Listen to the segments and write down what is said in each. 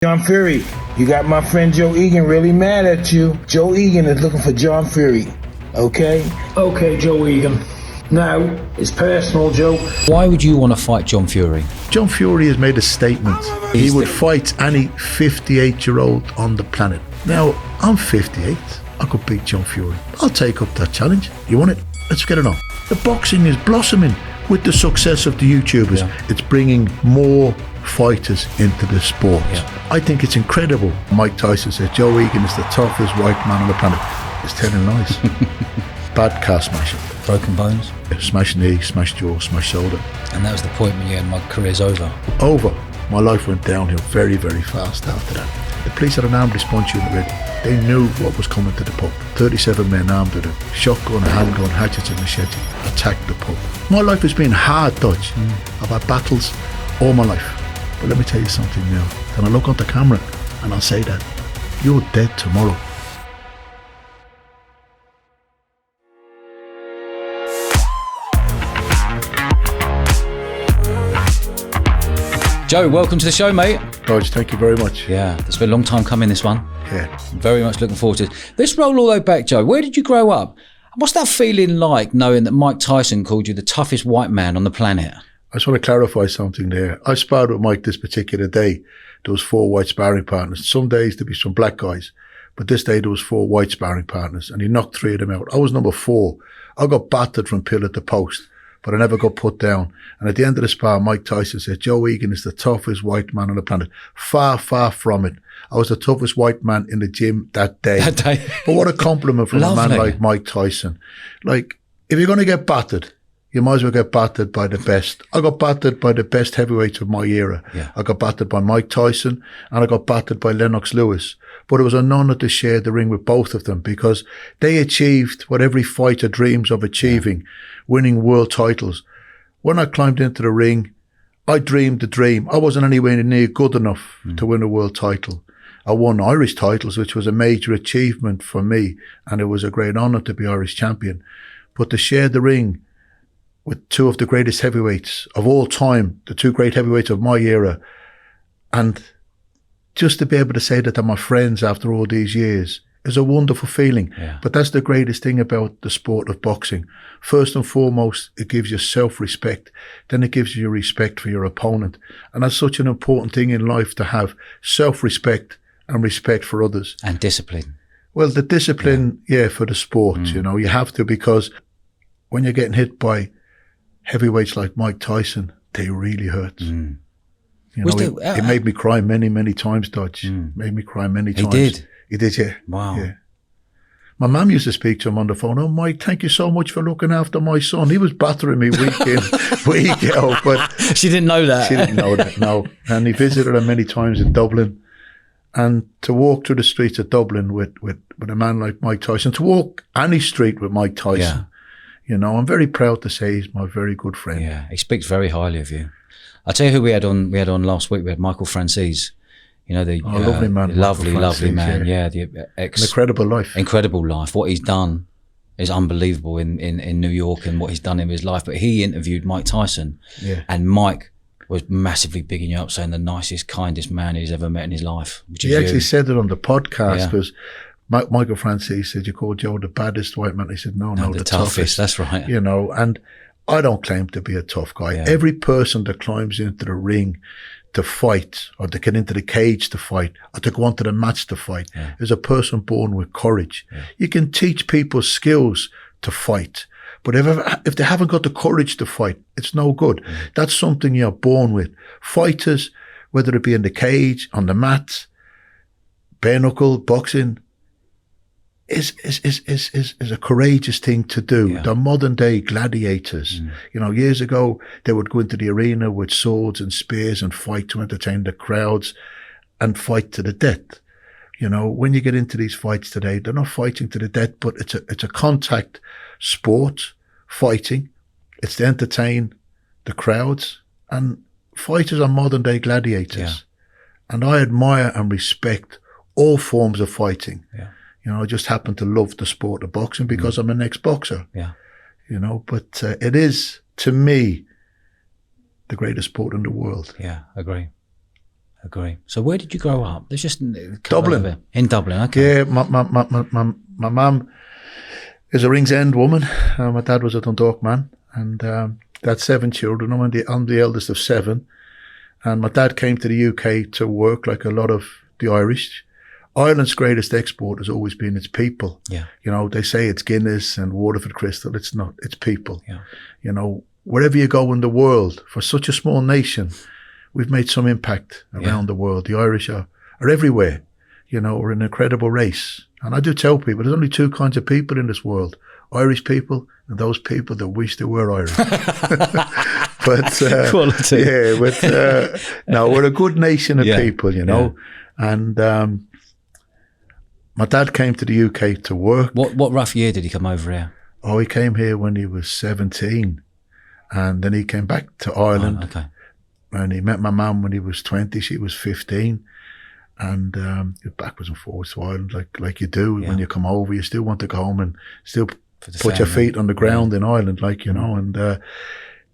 John Fury, you got my friend Joe Egan really mad at you. Joe Egan is looking for John Fury, okay? Okay, Joe Egan. Now, it's personal, Joe. Why would you want to fight John Fury? John Fury has made a statement. He would fight any 58-year-old on the planet. Now, I'm 58. I could beat John Fury. I'll take up that challenge. You want it? Let's get it on. The boxing is blossoming with the success of the YouTubers. Yeah. It's bringing more fighters into the sport. Yeah. I think it's incredible. Mike Tyson said Joe Egan is the toughest white man on the planet. It's telling lies. Bad car smashing. Broken bones? Smashed knee, smashed jaw, smashed shoulder. And that was the point when you had my career's over. Over. My life went downhill very, very fast after that. The police had an armed response unit ready. They knew what was coming to the pub. 37 men armed with a shotgun, handgun, hatchets and machete attacked the pub. My life has been hard, Dodge. I've had battles all my life. But let me tell you something now. Then I look on the camera and I'll say that you're dead tomorrow. Joe, welcome to the show, mate. Dodge, thank you very much. Yeah, it's been a long time coming, this one. Yeah. Very much looking forward to it. Let's roll all the way back, Joe. Where did you grow up? What's that feeling like, knowing that Mike Tyson called you the toughest white man on the planet? I just want to clarify something there. I sparred with Mike this particular day. There was 4 white sparring partners. Some days there'd be some black guys, but this day there was 4 white sparring partners, and he knocked 3 of them out. I was number 4. I got battered from pillar to post, but I never got put down. And at the end of the spar, Mike Tyson said, Joe Egan is the toughest white man on the planet. Far, far from it. I was the toughest white man in the gym that day. But what a compliment from a man like Mike Tyson. Like, if you're going to get battered, you might as well get battered by the best. I got battered by the best heavyweights of my era. Yeah. I got battered by Mike Tyson and I got battered by Lennox Lewis. But it was an honour to share the ring with both of them because they achieved what every fighter dreams of achieving, winning world titles. When I climbed into the ring, I dreamed the dream. I wasn't anywhere near good enough to win a world title. I won Irish titles, which was a major achievement for me, and it was a great honour to be Irish champion. But to share the ring with 2 of the greatest heavyweights of all time, the 2 great heavyweights of my era, and just to be able to say that they're my friends after all these years is a wonderful feeling. Yeah. But that's the greatest thing about the sport of boxing. First and foremost, it gives you self-respect. Then it gives you respect for your opponent. And that's such an important thing in life to have, self-respect and respect for others. And discipline. Well, the discipline, for the sport, you have to, because when you're getting hit by heavyweights like Mike Tyson, they really hurt. You know, it made me cry many, many times, Dodge. Made me cry many times. He did? He did, yeah. Wow. Yeah. My mum used to speak to him on the phone. Oh, Mike, thank you so much for looking after my son. He was battering me week in, week out. But she didn't know that. She didn't know that, no. And he visited her many times in Dublin. And to walk through the streets of Dublin with a man like Mike Tyson, to walk any street with Mike Tyson, I'm very proud to say he's my very good friend. Yeah, he speaks very highly of you. I'll tell you who we had on last week. We had Michael Francis. You know, the lovely man. Lovely man. Yeah, the An incredible life. Incredible life. What he's done is unbelievable in New York and what he's done in his life. But he interviewed Mike Tyson. Yeah. And Mike was massively bigging you up, saying the nicest, kindest man he's ever met in his life. He actually said it on the podcast because Michael Francis said, you called Joe the baddest white man. He said, no, the toughest. That's right. And I don't claim to be a tough guy. Yeah. Every person that climbs into the ring to fight, or to get into the cage to fight, or to go onto the match to fight, is a person born with courage. Yeah. You can teach people skills to fight, but if they haven't got the courage to fight, it's no good. That's something you're born with. Fighters, whether it be in the cage, on the mat, bare knuckle, boxing, is a courageous thing to do. Yeah. They're modern day gladiators. Years ago, they would go into the arena with swords and spears and fight to entertain the crowds and fight to the death. When you get into these fights today, they're not fighting to the death, but it's a contact sport, fighting. It's to entertain the crowds, and fighters are modern day gladiators. Yeah. And I admire and respect all forms of fighting. Yeah. I just happen to love the sport of boxing because I'm an ex-boxer. Yeah. But it is, to me, the greatest sport in the world. Yeah, agree. Agree. So where did you grow up? There's just Dublin. In Dublin, okay. Yeah, my mum is a Ringsend woman. My dad was a Dundalk man, and they had 7 children. I'm the eldest of 7, and my dad came to the UK to work like a lot of the Irish. Ireland's greatest export has always been its people. Yeah. You know, they say it's Guinness and Waterford Crystal. It's not. It's people. Yeah. You know, wherever you go in the world, for such a small nation, we've made some impact around the world. The Irish are everywhere. You know, we're an incredible race. And I do tell people there's only 2 kinds of people in this world: Irish people and those people that wish they were Irish. But quality. Yeah, but no, we're a good nation of people, you know. Yeah. And my dad came to the UK to work. What rough year did he come over here? Oh, he came here when he was 17, and then he came back to Ireland. Oh, okay. And he met my mum when he was 20. She was 15. And backwards and forwards to Ireland, like you do when you come over. You still want to go home and still put your feet on the ground in Ireland, like, you know. And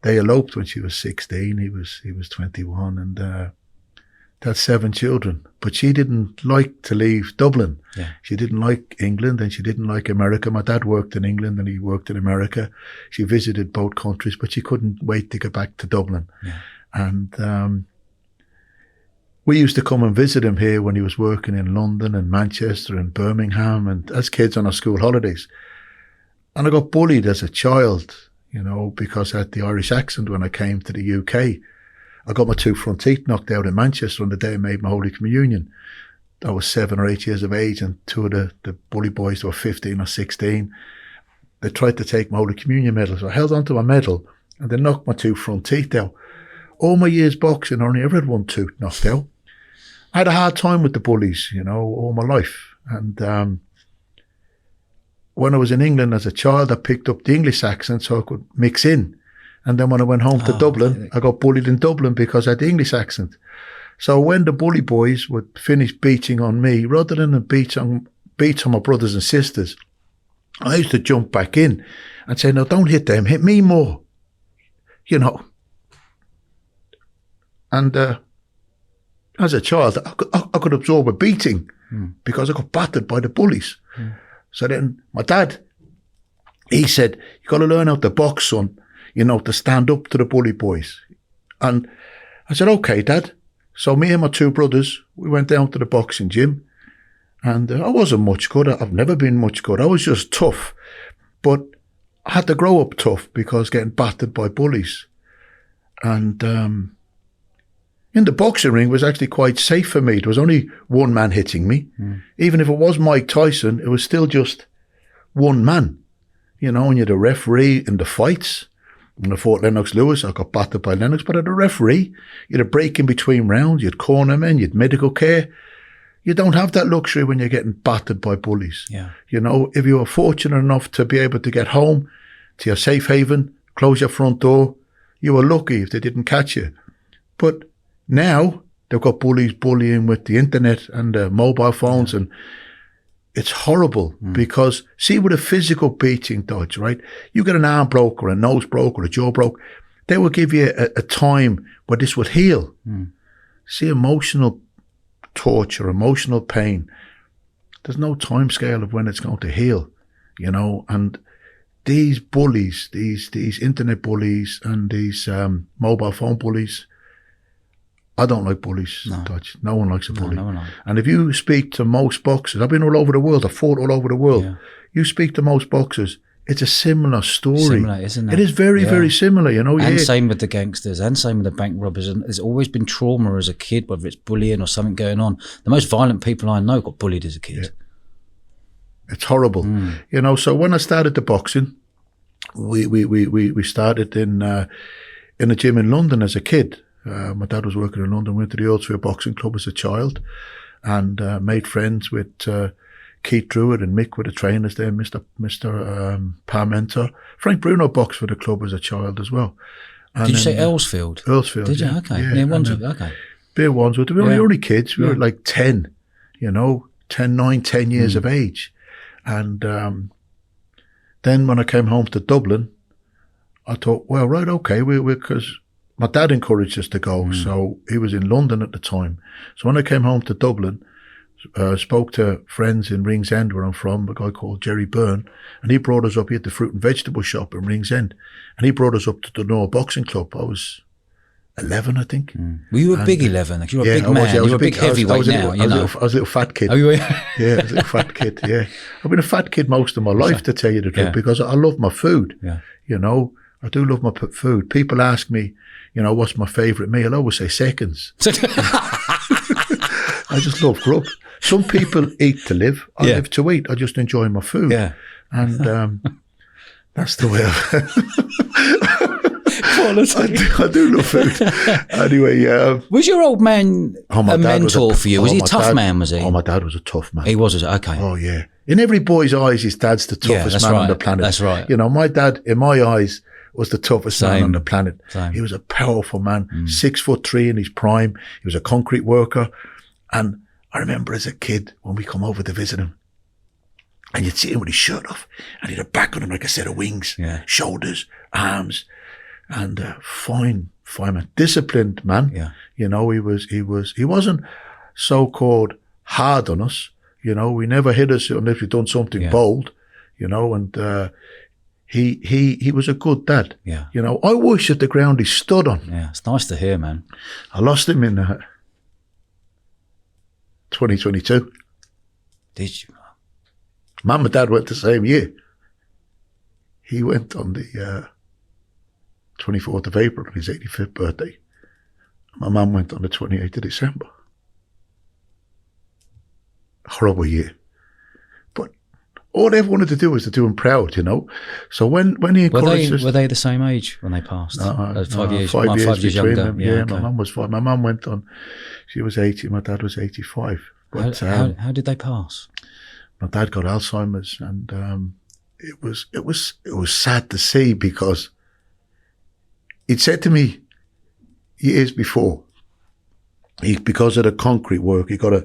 they eloped when she was 16. He was 21, and they had 7 children. But she didn't like to leave Dublin. Yeah. She didn't like England, and she didn't like America. My dad worked in England and he worked in America. She visited both countries, but she couldn't wait to get back to Dublin. Yeah. And we used to come and visit him here when he was working in London and Manchester and Birmingham, and as kids on our school holidays. And I got bullied as a child, you know, because I had the Irish accent when I came to the UK. I got my 2 front teeth knocked out in Manchester on the day I made my Holy Communion. I was 7 or 8 years of age, and 2 of the bully boys were 15 or 16. They tried to take my Holy Communion medal, so I held onto my medal, and they knocked my 2 front teeth out. All my years boxing, I only ever had 1 tooth knocked out. I had a hard time with the bullies, you know, all my life. And when I was in England as a child, I picked up the English accent so I could mix in. And then when I went home to Dublin, I got bullied in Dublin because I had the English accent. So when the bully boys would finish beating on me, rather than beat on my brothers and sisters, I used to jump back in and say, no, don't hit them, hit me more, you know. And as a child, I could absorb a beating because I got battered by the bullies. So then my dad, he said, you got to learn how to box, son, you know, to stand up to the bully boys. And I said, okay, Dad. So me and my 2 brothers, we went down to the boxing gym, and I wasn't much good. I've never been much good. I was just tough. But I had to grow up tough because getting battered by bullies. And in the boxing ring was actually quite safe for me. There was only 1 man hitting me. Even if it was Mike Tyson, it was still just 1 man. You know, and you had a referee in the fights. When I fought Lennox Lewis, I got battered by Lennox, but I had a referee. You had a break in between rounds, you had cornermen, you had medical care. You don't have that luxury when you're getting battered by bullies. Yeah. You know, if you were fortunate enough to be able to get home to your safe haven, close your front door, you were lucky if they didn't catch you. But now they've got bullies bullying with the internet and the mobile phones, and it's horrible because, see, with a physical beating, Dodge, right? You get an arm broke or a nose broke or a jaw broke, they will give you a time where this would heal. See, emotional torture, emotional pain, there's no time scale of when it's going to heal, you know. And these bullies, these internet bullies and these mobile phone bullies, I don't like bullies, Dodge. No one likes a bully. No one likes. And if you speak to most boxers, I've been all over the world, I've fought all over the world. Yeah. You speak to most boxers, it's a similar story. Similar, isn't it? It is very, very similar, you know. And same with the gangsters, and same with the bank robbers. And there's always been trauma as a kid, whether it's bullying or something going on. The most violent people I know got bullied as a kid. Yeah. It's horrible. You know, so when I started the boxing, we started in a gym in London as a kid. My dad was working in London, went to the Old Sphere Boxing Club as a child, and made friends with Keith Druitt and Mick were the trainers there, Mr. Parmenter. Frank Bruno boxed for the club as a child as well. And did you say Earlsfield? Earlsfield, Did you? Okay. Yeah, near Wandsworth, okay. Near Wandsworth. We were only kids. We were like 10, you know, 10 years of age. And then when I came home to Dublin, I thought, well, right, okay, because my dad encouraged us to go. So he was in London at the time. So when I came home to Dublin, spoke to friends in Ringsend, where I'm from, a guy called Jerry Byrne, and he brought us up. He had the fruit and vegetable shop in Ringsend, and he brought us up to the Noah Boxing Club. I was 11, I think. Were you a big 11? Like, you were a big man. You were a big heavyweight now, you know. I was a little fat kid. Oh, you were? Yeah, I was a little fat kid, yeah. I've been a fat kid most of my life, to tell you the truth, because I love my food. Yeah. You know, I do love my food. People ask me, you know, what's my favourite meal? I always say seconds. I just love grub. Some people eat to live. I live to eat. I just enjoy my food. Yeah. And that's the way I do love food. Anyway. Was your old man a mentor for you? Was he a tough man, was he? Oh, my dad was a tough man. He was, okay. Oh, yeah. In every boy's eyes, his dad's the toughest man on the planet. That's right. You know, my dad, in my eyes, was the toughest man on the planet. Same. He was a powerful man, 6'3" in his prime. He was a concrete worker. And I remember as a kid when we come over to visit him, and you'd see him with his shirt off, and he'd have back on him like a set of wings, shoulders, arms, and fine man, disciplined man. Yeah. You know, he wasn't so-called hard on us. You know, we never hit us unless we'd done something bold. You know, and he was a good dad. Yeah. You know, I worship the ground he stood on. Yeah, it's nice to hear, man. I lost him in 2022. Did you? Mum and Dad went the same year. He went on the 24th of April on his 85th birthday. My mum went on the 28th of December. Horrible year. But all they wanted to do was to do him proud, you know. So when he encouraged us... Were they the same age when they passed? 5 years, 5 years between younger. them. Yeah, okay. My mum was 5. My mum went on... She was 80. My dad was 85. But, how did they pass? My dad got Alzheimer's, and it was sad to see, because he'd said to me years before, because of the concrete work, he got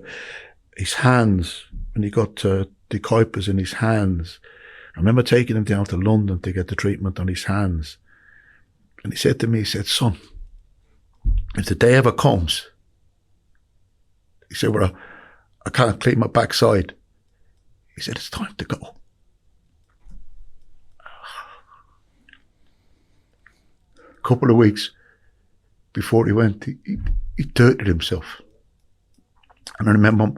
his hands, and he got the Kuipers in his hands. I remember taking him down to London to get the treatment on his hands, and he said to me, he said, "Son, if the day ever comes," he said, "where I can't clean my backside," he said, "it's time to go." A couple of weeks before he went, he dirtied himself. And I remember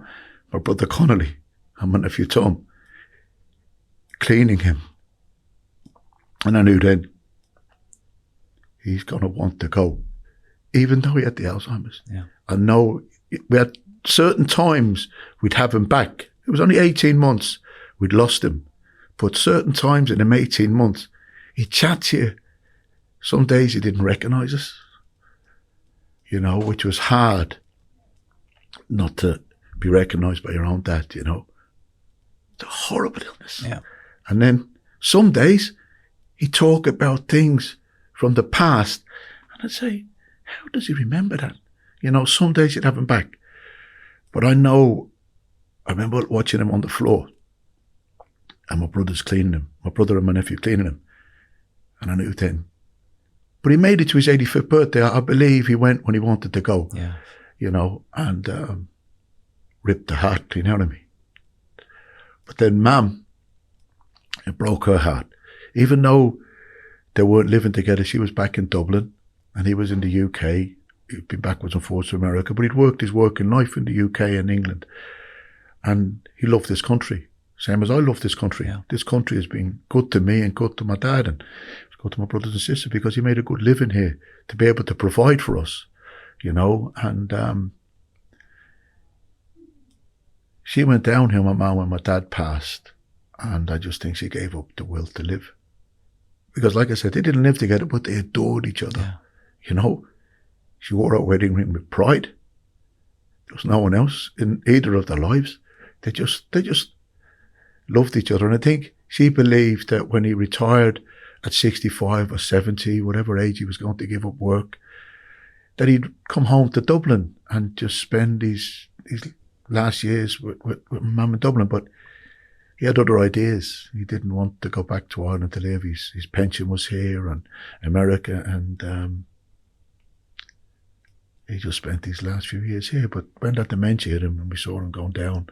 my brother Connolly and my nephew Tom cleaning him. And I knew then he's going to want to go, even though he had the Alzheimer's. Yeah. I know we had certain times we'd have him back. It was only 18 months we'd lost him. But certain times in them 18 months, he'd chat to you. Some days he didn't recognise us, you know, which was hard not to be recognised by your own dad, you know. It's a horrible illness. Yeah. And then some days he'd talk about things from the past, and I'd say, how does he remember that? You know, some days you'd have him back. But I remember watching him on the floor, and my brother's cleaning him, my brother and my nephew cleaning him, and I knew then. But he made it to his 85th birthday. I believe he went when he wanted to go, you know, and ripped the heart clean out of me. But then Mum, it broke her heart. Even though they weren't living together, she was back in Dublin and he was in the UK. He'd been backwards and forwards to America, but he'd worked his working life in the UK and England. And he loved this country, same as I love this country. Yeah. This country has been good to me and good to my dad and good to my brothers and sisters, because he made a good living here to be able to provide for us, you know. And she went downhill, my mum, when my dad passed, and I just think she gave up the will to live. Because like I said, they didn't live together, but they adored each other, you know. She wore her wedding ring with pride. There was no one else in either of their lives. They just loved each other. And I think she believed that when he retired at 65 or 70, whatever age he was going to give up work, that he'd come home to Dublin and just spend his last years with Mum in Dublin. But he had other ideas. He didn't want to go back to Ireland to live. His pension was here and America, and he just spent these last few years here. But when that dementia hit him and we saw him going down,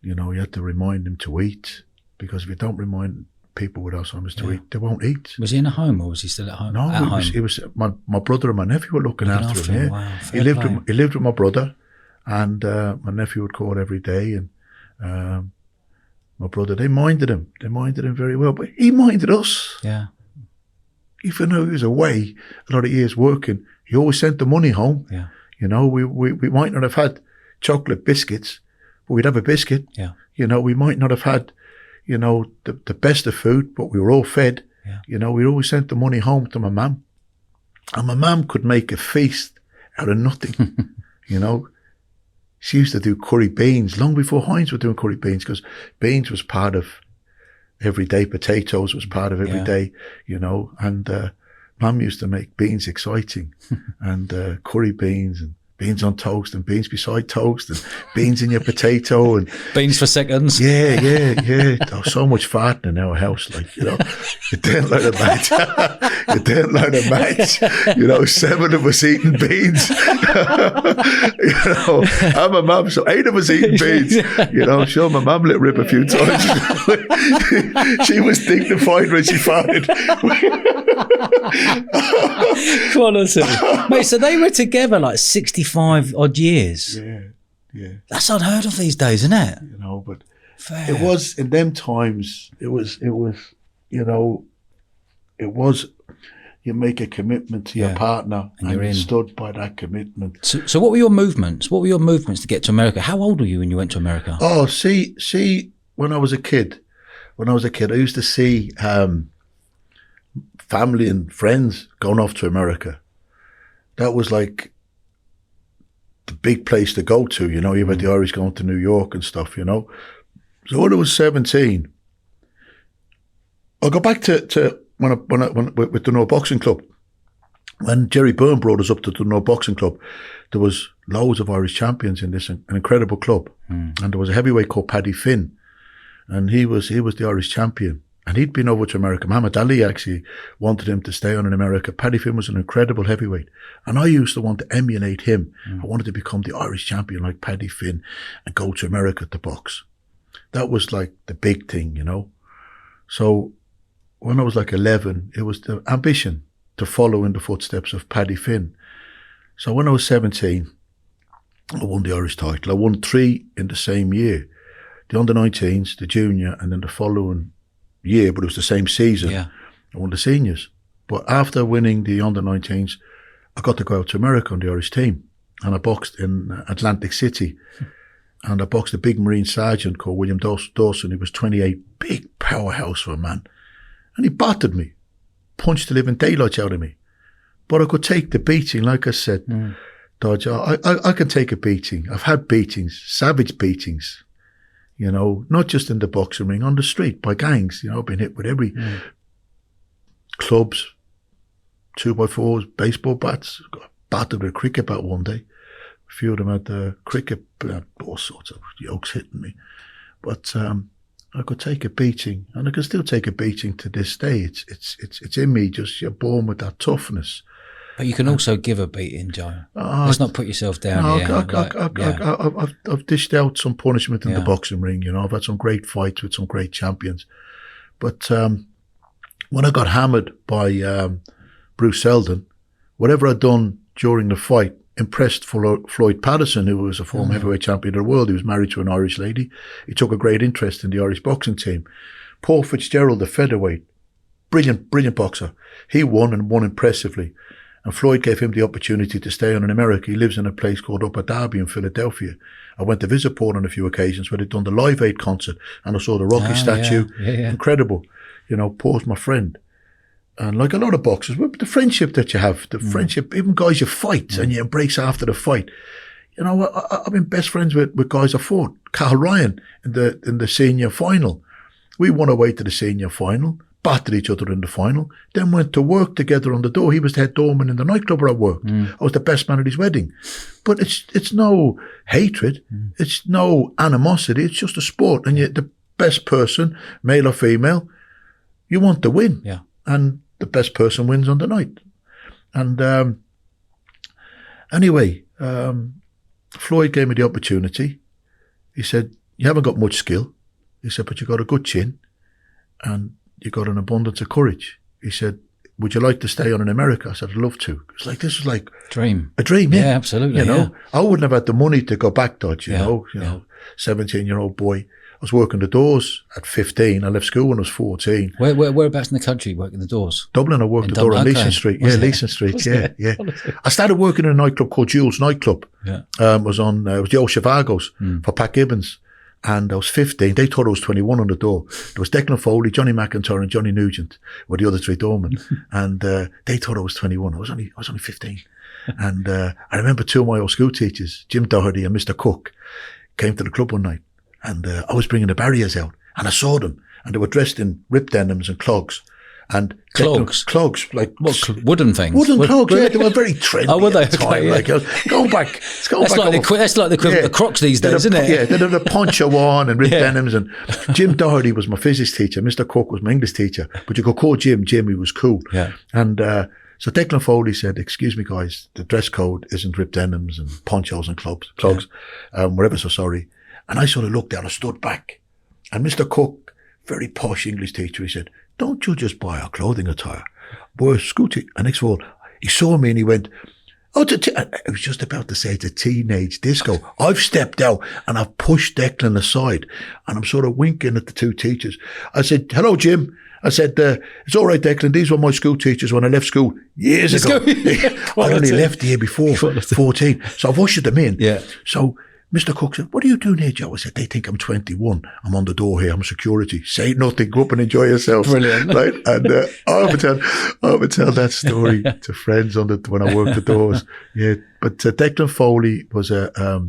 you had to remind him to eat, because if you don't remind people with Alzheimer's to eat, they won't eat. Was he in a home or was he still at home? No, it was my brother and my nephew were looking after him. Wow, he lived with my brother, and my nephew would call every day, and my brother, they minded him very well, but he minded us. Yeah. Even though he was away a lot of years working, he always sent the money home. Yeah. We might not have had chocolate biscuits, but we'd have a biscuit. Yeah. We might not have had, the best of food, but we were all fed. Yeah. We always sent the money home to my mum. And my mum could make a feast out of nothing. She used to do curry beans long before Heinz were doing curry beans, because beans was part of every day. Potatoes was part of every day, and Mum used to make beans exciting and curry beans and beans on toast and beans beside toast and beans in your potato and beans for seconds. Yeah. There was so much farting in our house, you didn't like a match. You didn't like a match. 7 of us eating beans. I'm a mum, so 8 of us eating beans. Sure, my mum let rip a few times. She was dignified when she farted. Come on, listen. Mate, so they were together like 65 odd years. Yeah. That's unheard of these days, isn't it? But fair. It was, in them times, it was, you make a commitment to your partner and you stood by that commitment. So what were your movements? What were your movements to get to America? How old were you when you went to America? Oh, see, when I was a kid, I used to see family and friends going off to America. That was like the big place to go to, you had the Irish going to New York and stuff, So when I was 17, I got back to when I with the No Boxing Club. When Jerry Byrne brought us up to the No Boxing Club, there was loads of Irish champions in this, an incredible club. And there was a heavyweight called Paddy Finn, and he was the Irish champion. And he'd been over to America. Muhammad Ali actually wanted him to stay on in America. Paddy Finn was an incredible heavyweight. And I used to want to emulate him. I wanted to become the Irish champion like Paddy Finn and go to America to box. That was like the big thing, So when I was like 11, it was the ambition to follow in the footsteps of Paddy Finn. So when I was 17, I won the Irish title. I won 3 in the same year. The under-19s, the junior, and then the following year, but it was the same season. Yeah. I won the seniors. But after winning the under-19s, I got to go out to America on the Irish team. And I boxed in Atlantic City. And I boxed a big Marine sergeant called William Dawson. He was 28, big powerhouse for a man. And he battered me, punched the living daylights out of me. But I could take the beating, like I said, Dodge. I can take a beating. I've had beatings, savage beatings. Not just in the boxing ring, on the street, by gangs. I've been hit with every clubs, 2x4s, baseball bats. Got battered with a cricket bat one day. A few of them had the cricket, all sorts of yokes hitting me. But I could take a beating, and I can still take a beating to this day. It's in me. Just you're born with that toughness. But you can also give a beating, Joe. Let's not put yourself down here. I've dished out some punishment in the boxing ring. I've had some great fights with some great champions. But when I got hammered by Bruce Seldon, whatever I'd done during the fight impressed Floyd Patterson, who was a former heavyweight champion of the world. He was married to an Irish lady. He took a great interest in the Irish boxing team. Paul Fitzgerald, the featherweight, brilliant boxer. He won and won impressively. And Floyd gave him the opportunity to stay on in America. He lives in a place called Upper Darby in Philadelphia. I went to visit Paul on a few occasions where they'd done the Live Aid concert, and I saw the Rocky statue. Yeah. Incredible. Paul's my friend. And like a lot of boxers, the friendship that you have, the friendship, even guys you fight and you embrace after the fight. I've been best friends with guys I fought. Carl Ryan in the senior final. We won our way to the senior final. Battered each other in the final, then went to work together on the door. He was the head doorman in the nightclub where I worked. I was the best man at his wedding. But it's no hatred, it's no animosity, it's just a sport. And the best person, male or female, you want to win. Yeah. And the best person wins on the night. And Anyway, Floyd gave me the opportunity. He said, you haven't got much skill. He said, but you got a good chin and you got an abundance of courage. He said, would you like to stay on in America? I said, I'd love to. It's like, this was like a dream. Yeah, absolutely. You know, I wouldn't have had the money to go back, Dodge, you know, 17-year-old boy. I was working the doors at 15. I left school when I was 14. Whereabouts in the country working the doors? Dublin, I worked the door on Leeson Street. Leeson Street, yeah. I started working in a nightclub called Jules Nightclub. Yeah. It was the old Chivagos for Pat Gibbons. And I was 15. They thought I was 21 on the door. There was Declan Foley, Johnny McIntyre and Johnny Nugent were the other three doormen. And they thought I was 21. I was only 15. And I remember two of my old school teachers, Jim Doherty and Mr. Cook, came to the club one night. And I was bringing the barriers out. And I saw them. And they were dressed in ripped denims and clogs. And clogs, like wooden things. Wooden clogs, yeah, they were very trendy. Oh, were they? At the time. Like, going back. That's like the equivalent of Crocs these days, isn't it? Yeah, they had a poncho on and ripped denims. And Jim Doherty was my physics teacher. Mr. Cook was my English teacher. But you could call Jim. He was cool. Yeah. And so Declan Foley said, "Excuse me, guys, the dress code isn't ripped denims and ponchos and clogs. We're ever so sorry." And I sort of looked down and stood back. And Mr. Cook, very posh English teacher, he said, "Don't you just buy our clothing attire? We're school teacher." And next of all, he saw me and he went, I was just about to say it's a teenage disco. I've stepped out and I've pushed Declan aside and I'm sort of winking at the two teachers. I said, "Hello, Jim." I said, "It's all right, Declan. These were my school teachers when I left school years ago." I only left the year before, 14. So I've ushered them in. Yeah. So Mr. Cook said, "What are you doing here, Joe?" I said, "They think I'm 21. I'm on the door here. I'm security. Say nothing. Go up and enjoy yourself." Brilliant. Right? And I would tell that story to friends when I worked the doors. Yeah. But Declan Foley was a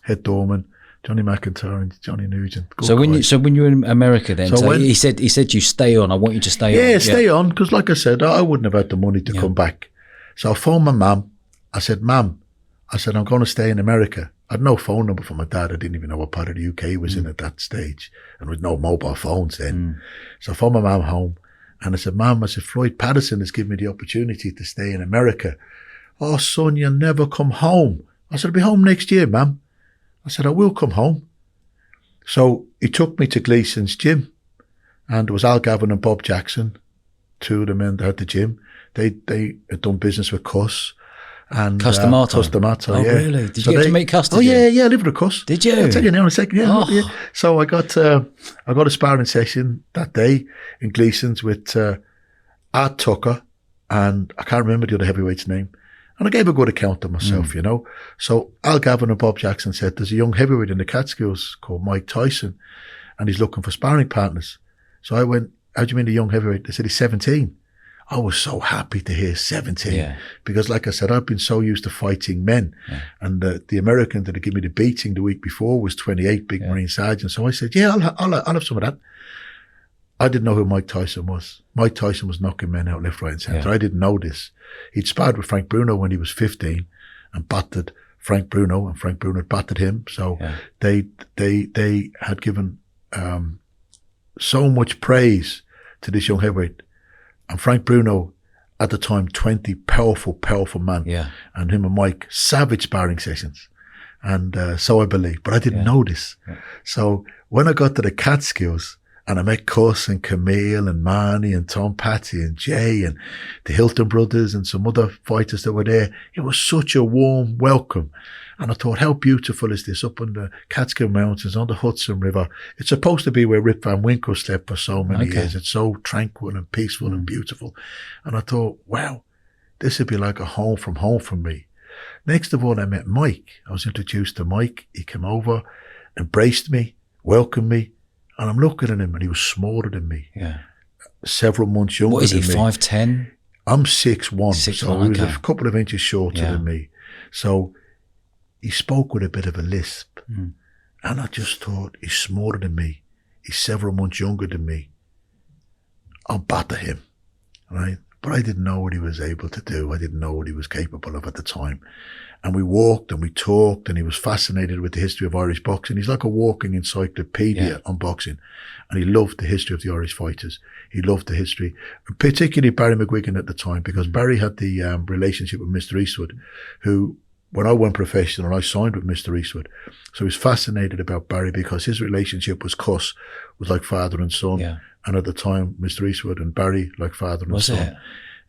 head doorman. Johnny McIntyre and Johnny Nugent. So when you were in America then, he said you stay on. I want you to stay on. Yeah, stay on, because like I said, I wouldn't have had the money to come back. So I phoned my mum. I said, "Mum," "I'm going to stay in America." I had no phone number for my dad. I didn't even know what part of the UK he was in at that stage. And there was no mobile phones then. So I phoned my mum home and I said, "Mum," Floyd Patterson has given me the opportunity to stay in America. "Oh, son, you'll never come home." I said, "I'll be home next year, Mum." I said, "I will come home." So he took me to Gleason's gym and there was Al Gavin and Bob Jackson, two of the men that had the gym. They had done business with Cuss. And Customato, yeah. Really? Did you get to meet Cuss? Oh, yeah, I lived with Cuss. Did you? I'll tell you now in a second. Yeah. So I got a sparring session that day in Gleason's with Art Tucker, and I can't remember the other heavyweight's name. And I gave a good account of myself, you know. So Al Gavin and Bob Jackson said, "There's a young heavyweight in the Catskills called Mike Tyson, and he's looking for sparring partners." So I went, "How do you mean the young heavyweight?" They said, "He's 17. I was so happy to hear 17 because, like I said, I've been so used to fighting men. And the American that had given me the beating the week before was 28, big Marine sergeant. So I said, "Yeah, I'll have some of that." I didn't know who Mike Tyson was. Mike Tyson was knocking men out left, right and centre. I didn't know this. He'd sparred with Frank Bruno when he was 15 and battered Frank Bruno, and Frank Bruno had battered him. So they had given so much praise to this young heavyweight. And Frank Bruno, at the time, 20, powerful man. Yeah. And him and Mike, savage sparring sessions. And so I believe. But I didn't know this. Yeah. So when I got to the Catskills, and I met Cuss and Camille and Marnie and Tom Patty and Jay and the Hilton brothers and some other fighters that were there, it was such a warm welcome. And I thought, how beautiful is this up in the Catskill Mountains on the Hudson River? It's supposed to be where Rip Van Winkle slept for so many years. It's so tranquil and peaceful and beautiful. And I thought, wow, this would be like a home from me. Next of all, I met Mike. I was introduced to Mike. He came over, embraced me, welcomed me. And I'm looking at him and he was smaller than me. Yeah. Several months younger than me. What is he, 5'10"? I'm 6'1". So he was a couple of inches shorter than me. So he spoke with a bit of a lisp. And I just thought, he's smaller than me. He's several months younger than me. I'll batter him. Right? But I didn't know what he was able to do. I didn't know what he was capable of at the time. And we walked and we talked and he was fascinated with the history of Irish boxing. He's like a walking encyclopedia on boxing. And he loved the history of the Irish fighters. He loved the history, particularly Barry McGuigan at the time, because Barry had the relationship with Mr. Eastwood, who when I went professional, I signed with Mr. Eastwood. So he was fascinated about Barry because his relationship was like father and son. Yeah. And at the time, Mr. Eastwood and Barry like father and Was son. it?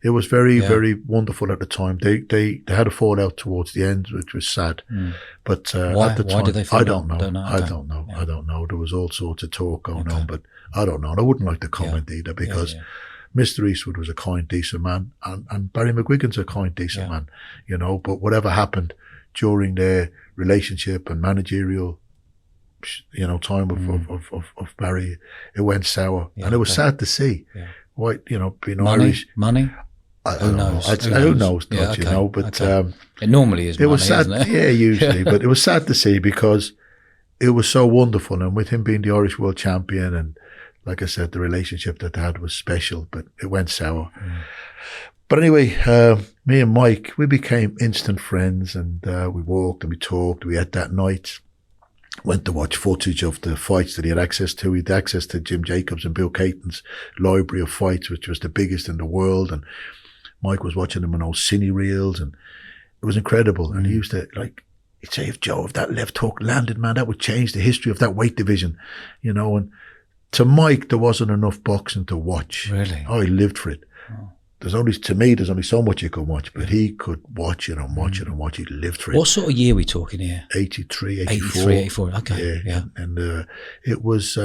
It was very, very wonderful at the time. They had a fallout towards the end, which was sad. But Why? at the time, Why did they fall I don't out? know. I don't know. There was all sorts of talk going on, but I don't know. And I wouldn't like to comment either because Mr. Eastwood was a kind, decent man, and Barry McGuigan's a kind, decent man, you know. But whatever happened during their relationship and managerial, you know, time of Barry, it went sour, and it was sad to see. Yeah. Why, you know, being Irish, money. Who knows? Who knows? You know, but it normally is. It was money, sad, isn't it? yeah, usually, but it was sad to see because it was so wonderful, and with him being the Irish world champion, and like I said, the relationship that they had was special, but it went sour. But anyway, me and Mike, we became instant friends, and we walked and we talked. We had that night. Went to watch footage of the fights that he had access to. He had access to Jim Jacobs and Bill Caton's library of fights, which was the biggest in the world. And Mike was watching them on old cine reels, and it was incredible. And he used to, like, he'd say, if that left hook landed, man, that would change the history of that weight division, you know. And to Mike, there wasn't enough boxing to watch. Really? Oh, he lived for it. Oh. There's only so much you could watch, but he could watch it and watch it and watch it. He lived for it. What sort of year are we talking here? 83, 84. 83, 84. Okay. Yeah. And it was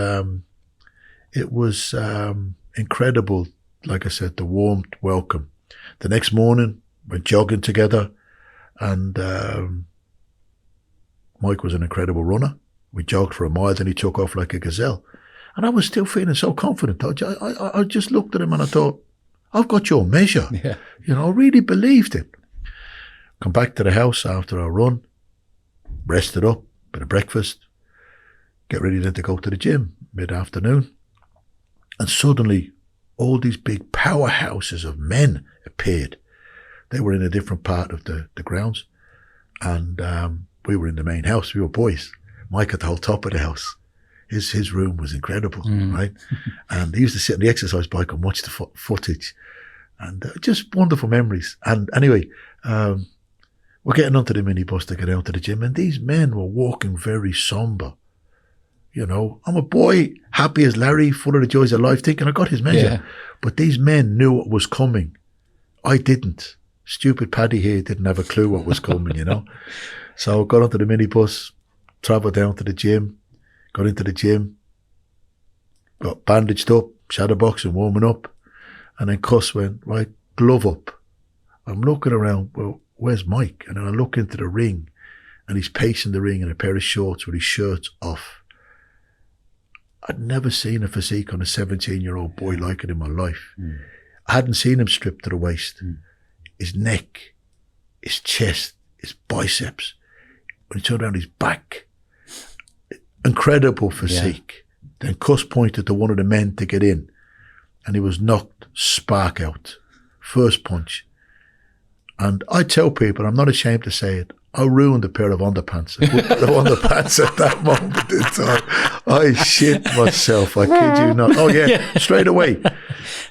incredible. Like I said, the warm welcome. The next morning, went jogging together, and Mike was an incredible runner. We jogged for a mile, then he took off like a gazelle. And I was still feeling so confident. I just looked at him and I thought, I've got your measure. Yeah. You know, I really believed it. Come back to the house after our run, rested up, bit of breakfast, get ready then to go to the gym mid-afternoon. And suddenly, all these big powerhouses of men appeared. They were in a different part of the grounds. And we were in the main house. We were boys. Mike at the whole top of the house. His room was incredible, right? And he used to sit on the exercise bike and watch the footage. And just wonderful memories. And anyway, we're getting onto the minibus to get out to the gym. And these men were walking very somber. You know, I'm a boy, happy as Larry, full of the joys of life, thinking I got his measure. Yeah. But these men knew what was coming. I didn't. Stupid Paddy here didn't have a clue what was coming, you know. So I got onto the minibus, travelled down to the gym, got into the gym, got bandaged up, shadowboxing, warming up, and then Cuss went, right, glove up. I'm looking around, well, where's Mike? And then I look into the ring, and he's pacing the ring in a pair of shorts with his shirts off. I'd never seen a physique on a 17-year-old boy like it in my life. I hadn't seen him stripped to the waist. His neck, his chest, his biceps. When he turned around, his back. Incredible physique. Then Cuss pointed to one of the men to get in, and he was knocked spark out. First punch. And I tell people, I'm not ashamed to say it, I ruined a pair of underpants. I put the underpants at that moment in time. I shit myself. I kid you not. Oh yeah, straight away.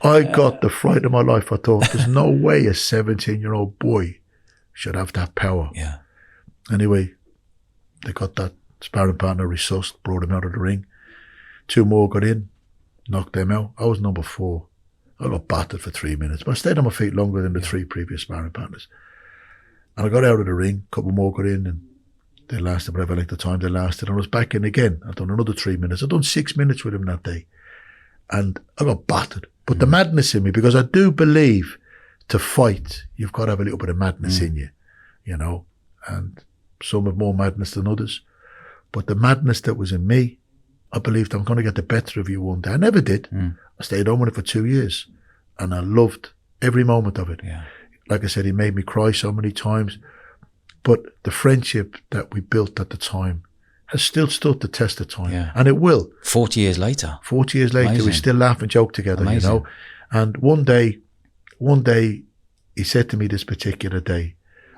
I got the fright of my life. I thought, there's no way a 17-year-old boy should have that power. Yeah. Anyway, they got that sparring partner resuscitated, brought him out of the ring. 2 more got in, knocked them out. I was number 4. I got battered for 3 minutes, but I stayed on my feet longer than the 3 previous sparring partners. And I got out of the ring, a couple more got in, and they lasted whatever length of time they lasted. And I was back in again. I'd done another 3 minutes. I'd done 6 minutes with him that day. And I got battered. But the madness in me, because I do believe to fight, you've got to have a little bit of madness in you, you know. And some have more madness than others. But the madness that was in me, I believed I'm going to get the better of you one day. I never did. I stayed on with it for 2 years. And I loved every moment of it. Yeah. Like I said, he made me cry so many times. But the friendship that we built at the time has still stood the test of time. Yeah. And it will. 40 years later. 40 years later, we still laugh and joke together, you know. And one day, he said to me this particular day,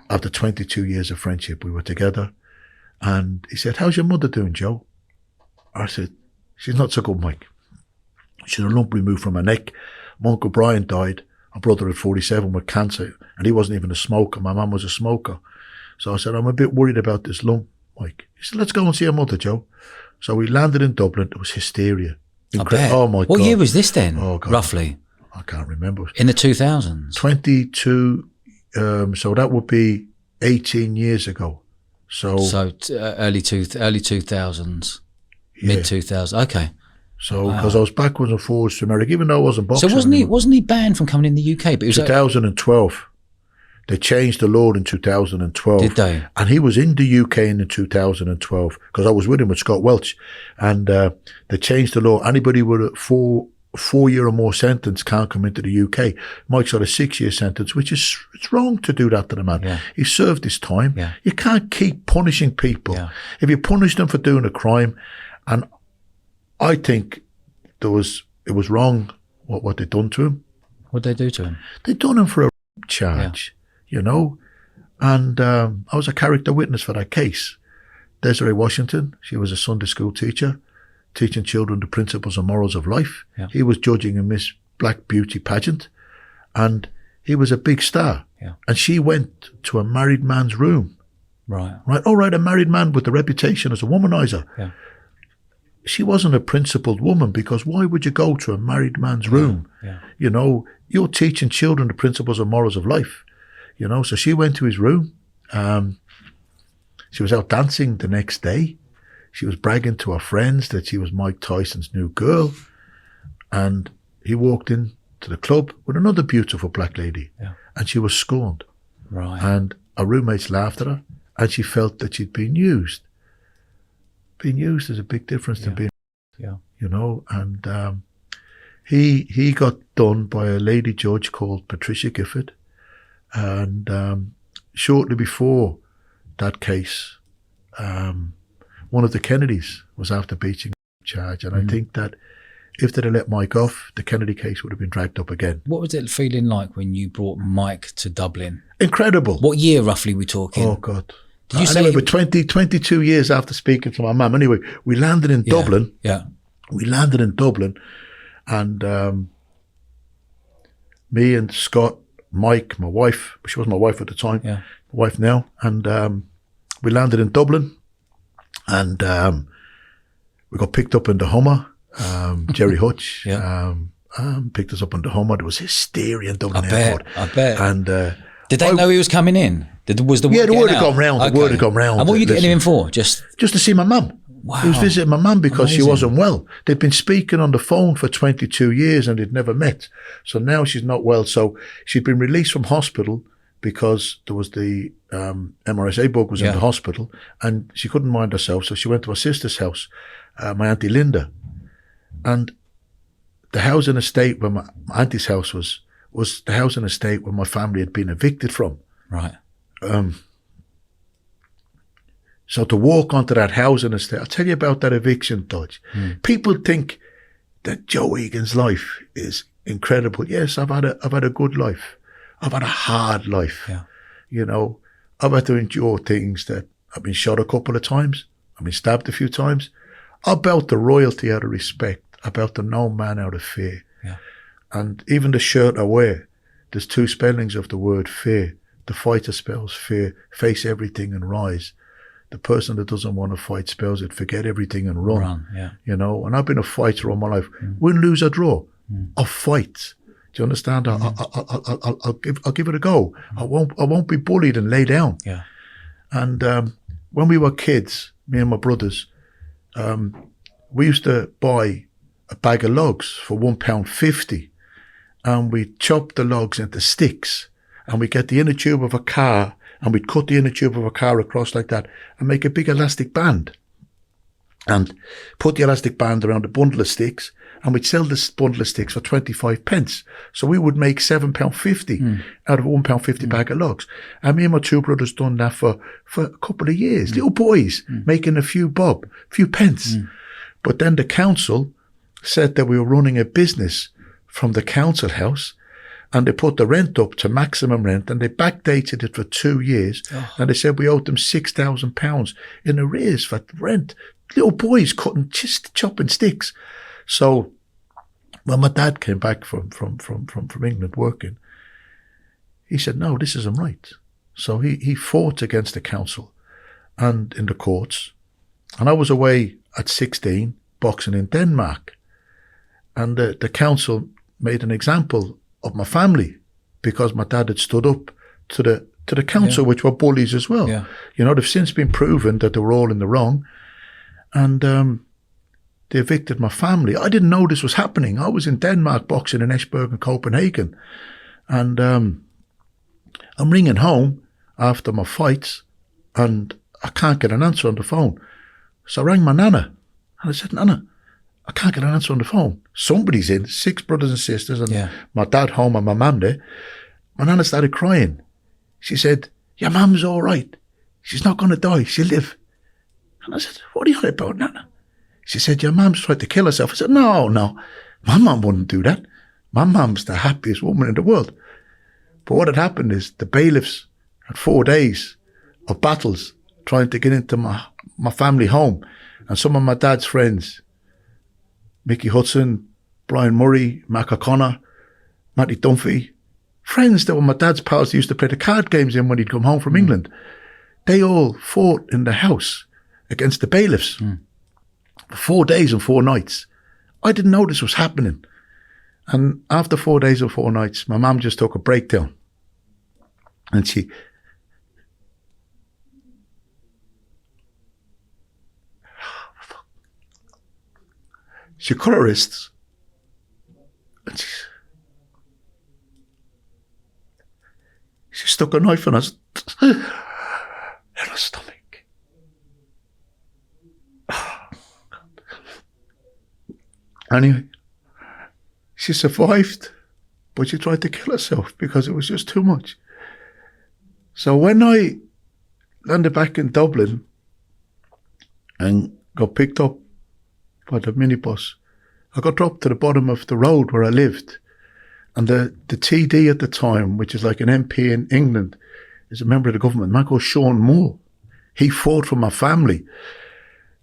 after 22 years of friendship, we were together. And he said, how's your mother doing, Joe? I said, she's not so good, Mike. She had a lump removed from her neck. My Uncle Brian died. My brother at 47 with cancer, and he wasn't even a smoker. My mum was a smoker. So I said, I'm a bit worried about this lump, Mike. He said, let's go and see her mother, Joe. So we landed in Dublin. It was hysteria. I bet. Oh, my God. What year was this then, Oh, God. roughly? I can't remember. In the 2000s? 22, so that would be 18 years ago. So early 2000s, mid 2000s. Okay. So because I was backwards and forwards to America, even though I wasn't boxing. So wasn't he banned from coming in the UK? But it was 2012. They changed the law in 2012. Did they? And he was in the UK in 2012 because I was with him with Scott Welch, and they changed the law. Anybody with a four-year or more sentence can't come into the UK. Mike's got a 6-year sentence, which is it's wrong to do that to the man. Yeah. He served his time. Yeah. You can't keep punishing people. Yeah. If you punish them for doing a crime, and I think it was wrong what they done to him. What did they do to him? They done him for a charge, you know. And I was a character witness for that case. Desiree Washington, she was a Sunday school teacher, teaching children the principles and morals of life. Yeah. He was judging a Miss Black Beauty pageant, and he was a big star. Yeah. And she went to a married man's room. Right. Right? All right, a married man with a reputation as a womanizer. Yeah. She wasn't a principled woman, because why would you go to a married man's room? Yeah. You know, you're teaching children the principles and morals of life. You know, so she went to his room. She was out dancing the next day. She was bragging to her friends that she was Mike Tyson's new girl. And he walked in to the club with another beautiful black lady. Yeah. And she was scorned. Right. And her roommates laughed at her, and she felt that she'd been used. Being used is a big difference than being, you know. And he got done by a lady judge called Patricia Gifford. And shortly before that case, one of the Kennedys was after beating charge. And I think that if they'd have let Mike off, the Kennedy case would have been dragged up again. What was it feeling like when you brought Mike to Dublin? Incredible. What year roughly we talking? Oh, God. Did you I remember 22 years after speaking to my mum. Anyway, we landed in Dublin. Yeah. We landed in Dublin, and me and Scott, Mike, my wife, she was my wife at the time, my wife now, and we landed in Dublin, and we got picked up in the Hummer. Jerry Hutch picked us up in the Hummer. There was hysteria in Dublin Airport. I bet. And did they know he was coming in? Was the word the word getting had out? gone round. Okay. The word had gone round. And what were you getting him in for? Just to see my mum. Wow. He was visiting my mum because she Amazing. wasn't well. They'd been speaking on the phone for 22 years and they'd never met. So now she's not well. So she'd been released from hospital because there was the MRSA bug was in the hospital, and she couldn't mind herself. So she went to her sister's house, my Auntie Linda. And the housing estate where my auntie's house was the housing estate where my family had been evicted from. right. So to walk onto that housing estate, I'll tell you about that eviction, Dodge. People think that Joe Egan's life is incredible. Yes, I've had a good life. I've had a hard life. Yeah. You know, I've had to endure things that I've been shot a couple of times. I've been stabbed a few times. About the royalty out of respect, about the no man out of fear. Yeah. And even the shirt I wear, there's 2 spellings of the word fear. The fighter spells fear, face everything and rise. The person that doesn't want to fight spells it, forget everything and run. Yeah. You know, and I've been a fighter all my life. Win, lose or draw, I'll fight. Do you understand? I'll give it a go. I won't be bullied and lay down. Yeah. And when we were kids, me and my brothers, we used to buy a bag of logs for £1.50, and we'd chop the logs into sticks, and we'd get the inner tube of a car, and we'd cut the inner tube of a car across like that and make a big elastic band and put the elastic band around a bundle of sticks, and we'd sell this bundle of sticks for 25 pence. So we would make £7.50 out of a £1.50 bag of logs. And me and my 2 brothers done that for a couple of years. Little boys making a few pence. But then the council said that we were running a business from the council house, and they put the rent up to maximum rent, and they backdated it for 2 years. And they said we owed them £6,000 in arrears for rent. Little boys chopping sticks. So when my dad came back from England working, he said, no, this isn't right. So he fought against the council and in the courts. And I was away at 16 boxing in Denmark. And the council made an example of my family because my dad had stood up to the council, which were bullies as well. Yeah. You know, they've since been proven that they were all in the wrong. And they evicted my family. I didn't know this was happening. I was in Denmark boxing in Esbjerg and Copenhagen. And I'm ringing home after my fights and I can't get an answer on the phone. So I rang my nana and I said, Nana, I can't get an answer on the phone. Somebody's in, 6 brothers and sisters and my dad home and my mum there. My nana started crying. She said, your mum's all right. She's not going to die. She'll live. And I said, what are you on about, Nana? She said, your mum's tried to kill herself. I said, no. My mum wouldn't do that. My mum's the happiest woman in the world. But what had happened is the bailiffs had 4 days of battles trying to get into my family home. And some of my dad's friends, Mickey Hudson, Brian Murray, Mac O'Connor, Matty Dunphy, friends that were my dad's pals that used to play the card games in when he'd come home from England, they all fought in the house against the bailiffs for 4 days and 4 nights. I didn't know this was happening. And after 4 days and 4 nights, my mum just took a breakdown. And she cut her wrists. And she stuck a knife in her stomach. Anyway, she survived, but she tried to kill herself because it was just too much. So when I landed back in Dublin and got picked up by the minibus, I got dropped to the bottom of the road where I lived. And the TD at the time, which is like an MP in England, is a member of the government, a man called Sean Moore. He fought for my family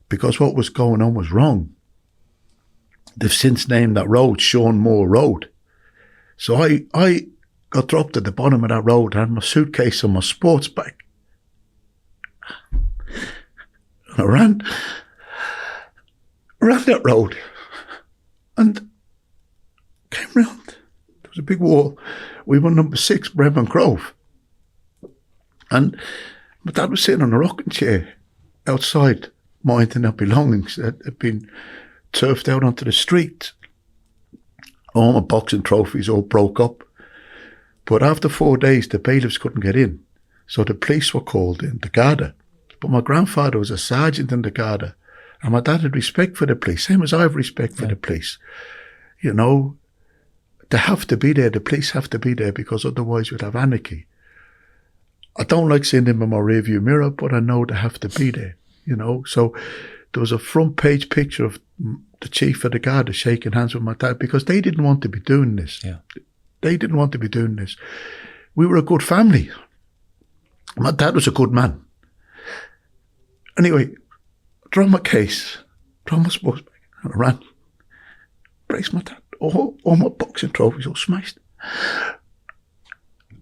because what was going on was wrong. They've since named that road Sean Moore Road. So I got dropped at the bottom of that road. I had my suitcase and my sports bag. And I ran that road and came round. There was a big wall. We were number 6, Bremen Grove. And my dad was sitting on a rocking chair outside, minding their belongings that had been turfed out onto the street. All my boxing trophies all broke up. But after 4 days, the bailiffs couldn't get in. So the police were called in, the Garda. But my grandfather was a sergeant in the Garda. And my dad had respect for the police, same as I have respect for the police. You know, they have to be there. The police have to be there because otherwise we'd have anarchy. I don't like seeing them in my rearview mirror, but I know they have to be there, you know. So there was a front page picture of the chief of the Garda shaking hands with my dad because they didn't want to be doing this. Yeah. They didn't want to be doing this. We were a good family. My dad was a good man. Anyway, draw my case, draw my sports bag, and I ran. Braced my dad. All my boxing trophies all smashed.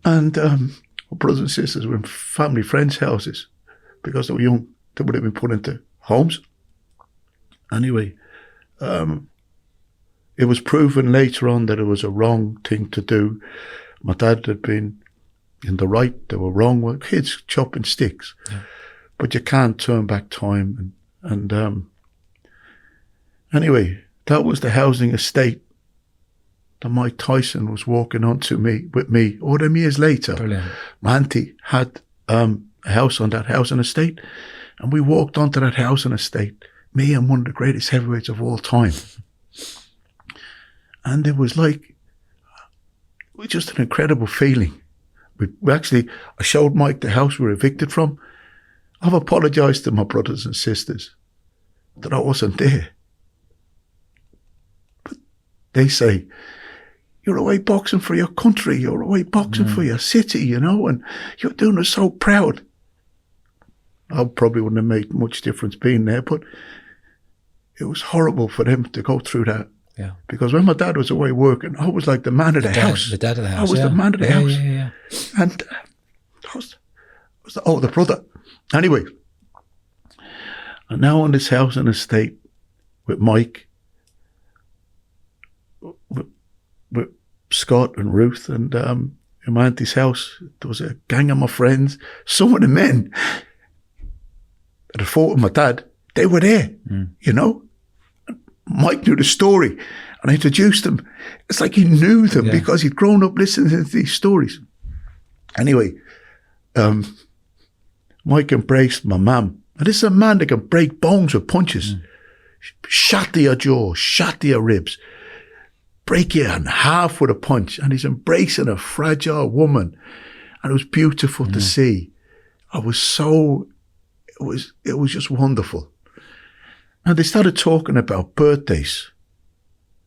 And my brothers and sisters were in family friends' houses because they were young. They would have been put into homes. Anyway, it was proven later on that it was a wrong thing to do. My dad had been in the right. They were wrong. Well, kids chopping sticks. Yeah. But you can't turn back time. And anyway, that was the housing estate that Mike Tyson was walking onto with me all them years later. Brilliant. My auntie had a house on that housing estate, and we walked onto that housing estate, me and one of the greatest heavyweights of all time. And it was just an incredible feeling. We actually, I showed Mike the house we were evicted from. I've apologised to my brothers and sisters that I wasn't there. But they say, you're away boxing for your country, you're away boxing for your city, you know, and you're doing us so proud. I probably wouldn't have made much difference being there, but it was horrible for them to go through that. Yeah. Because when my dad was away working, I was like the man of the house. The dad of the house. I was the man of the house. Yeah. And The brother. Anyway, I'm now on this house in estate with Mike, with Scott and Ruth, and in my auntie's house. There was a gang of my friends. Some of the men that had fought with my dad, they were there, you know. Mike knew the story, and I introduced them. It's like he knew them because he'd grown up listening to these stories. Anyway, Mike embraced my mum. And this is a man that can break bones with punches. Shatter your jaw, shatter your ribs, break you in half with a punch. And he's embracing a fragile woman. And it was beautiful to see. It was just wonderful. And they started talking about birthdays.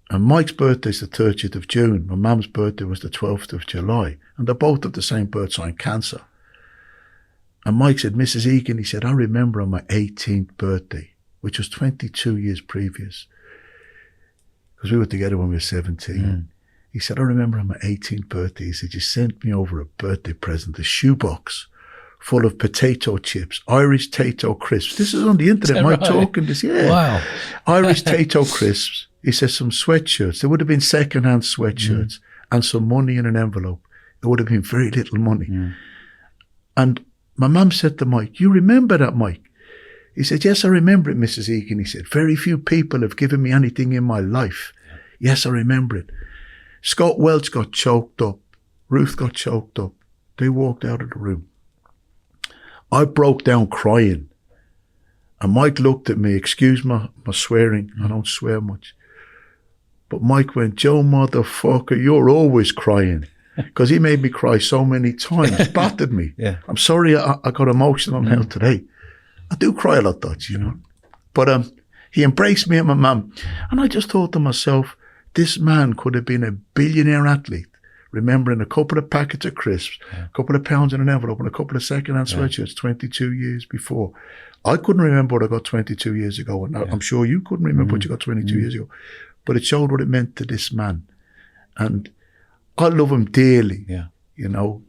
And Mike's birthday is the 30th of June. My mum's birthday was the 12th of July. And they're both of the same birth sign, Cancer. And Mike said, Mrs. Egan, he said, I remember on my 18th birthday, which was 22 years previous, because we were together when we were 17. He said, I remember on my 18th birthday, he said, you sent me over a birthday present, a shoebox full of potato chips, Irish Tato crisps. This is on the internet, Mike talking this, Wow. Irish Tato crisps. He says some sweatshirts. There would have been second-hand sweatshirts and some money in an envelope. It would have been very little money. And my mum said to Mike, you remember that, Mike? He said, yes, I remember it, Mrs. Egan. He said, very few people have given me anything in my life. Yes, I remember it. Scott Welch got choked up. Ruth got choked up. They walked out of the room. I broke down crying. And Mike looked at me, excuse my swearing, I don't swear much. But Mike went, Joe motherfucker, you're always crying. Because he made me cry so many times, battered me. I'm sorry I got emotional now today. I do cry a lot, Dutch, you know. But he embraced me and my mum. And I just thought to myself, this man could have been a billionaire athlete, remembering a couple of packets of crisps, a couple of pounds in an envelope, and a couple of second-hand sweatshirts 22 years before. I couldn't remember what I got 22 years ago, and I'm sure you couldn't remember what you got 22 years ago. But it showed what it meant to this man. And I love him dearly. You know,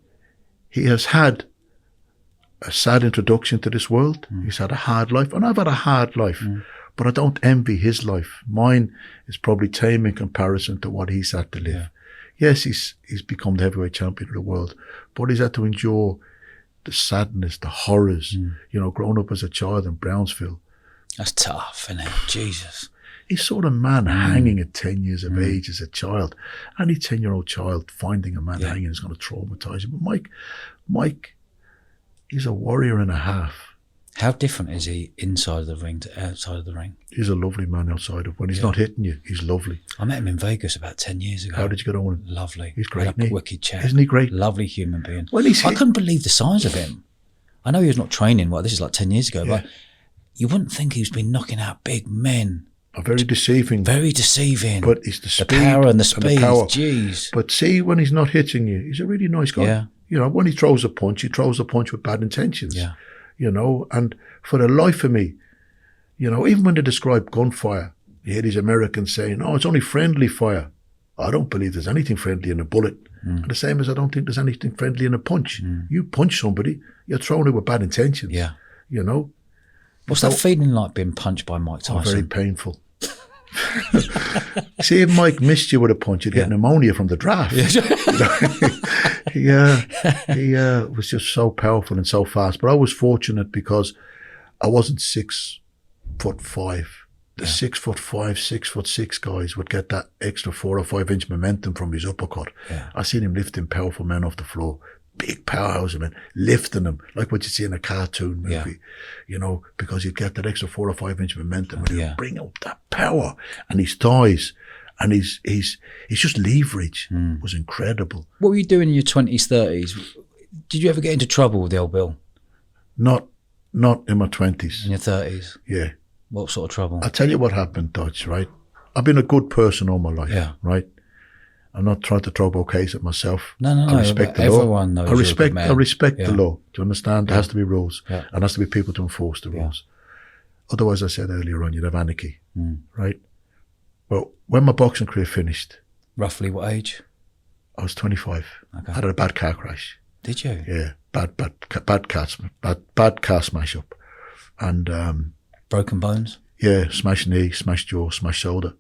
he has had a sad introduction to this world. He's had a hard life, and I've had a hard life, but I don't envy his life. Mine is probably tame in comparison to what he's had to live. Yes, he's become the heavyweight champion of the world, but he's had to endure the sadness, the horrors, you know, growing up as a child in Brownsville. That's tough, isn't it? Jesus. He saw a man hanging at 10 years of age as a child. Any 10-year-old child finding a man hanging is going to traumatize him. But Mike, he's a warrior and a half. How different is he inside of the ring to outside of the ring? He's a lovely man outside of when he's not hitting you. He's lovely. I met him in Vegas about 10 years ago. How did you get on with him? Lovely. He's great, Had a wicked chat. Isn't he great? Lovely human being. When I couldn't believe the size of him. I know he was not training. Well, this is like 10 years ago, but you wouldn't think he's been knocking out big men. Very deceiving. Very deceiving. But it's the speed. The power and the speed. power. Jeez. But see, when he's not hitting you, he's a really nice guy. Yeah. You know, when he throws a punch with bad intentions. Yeah. You know, and for the life of me, you know, even when they describe gunfire, you hear these Americans saying, oh, it's only friendly fire. I don't believe there's anything friendly in a bullet. And the same as I don't think there's anything friendly in a punch. You punch somebody, you're throwing it with bad intentions. Yeah. You know? What's that feeling like being punched by Mike Tyson? Oh, very painful. See, if Mike missed you with a punch, you'd get pneumonia from the draft. He was just so powerful and so fast. But I was fortunate because I wasn't 6'5". The 6'5", 6'6" guys would get that extra 4 or 5 inch momentum from his uppercut. I seen him lifting powerful men off the floor. Big powerhouse men, lifting them like what you see in a cartoon movie, you know, because you'd get that extra 4 or 5 inch momentum and he'd bring out that power, and his thighs and his just leverage was incredible. What were you doing in your 20s, 30s? Did you ever get into trouble with the old Bill? Not in my 20s. In your 30s? Yeah. What sort of trouble? I'll tell you what happened, Dodge, right? I've been a good person all my life, right? I'm not trying to throw bouquets at myself. No. I respect the everyone law. knows I respect the law. Do you understand? There has to be rules. And there has to be people to enforce the rules. Otherwise, I said earlier on, you'd have anarchy, right? Well, when my boxing career finished... Roughly what age? I was 25. I had a bad car crash. Did you? Yeah. bad car smash up. And Broken bones? yeah, smashed knee, smashed jaw, smashed shoulder.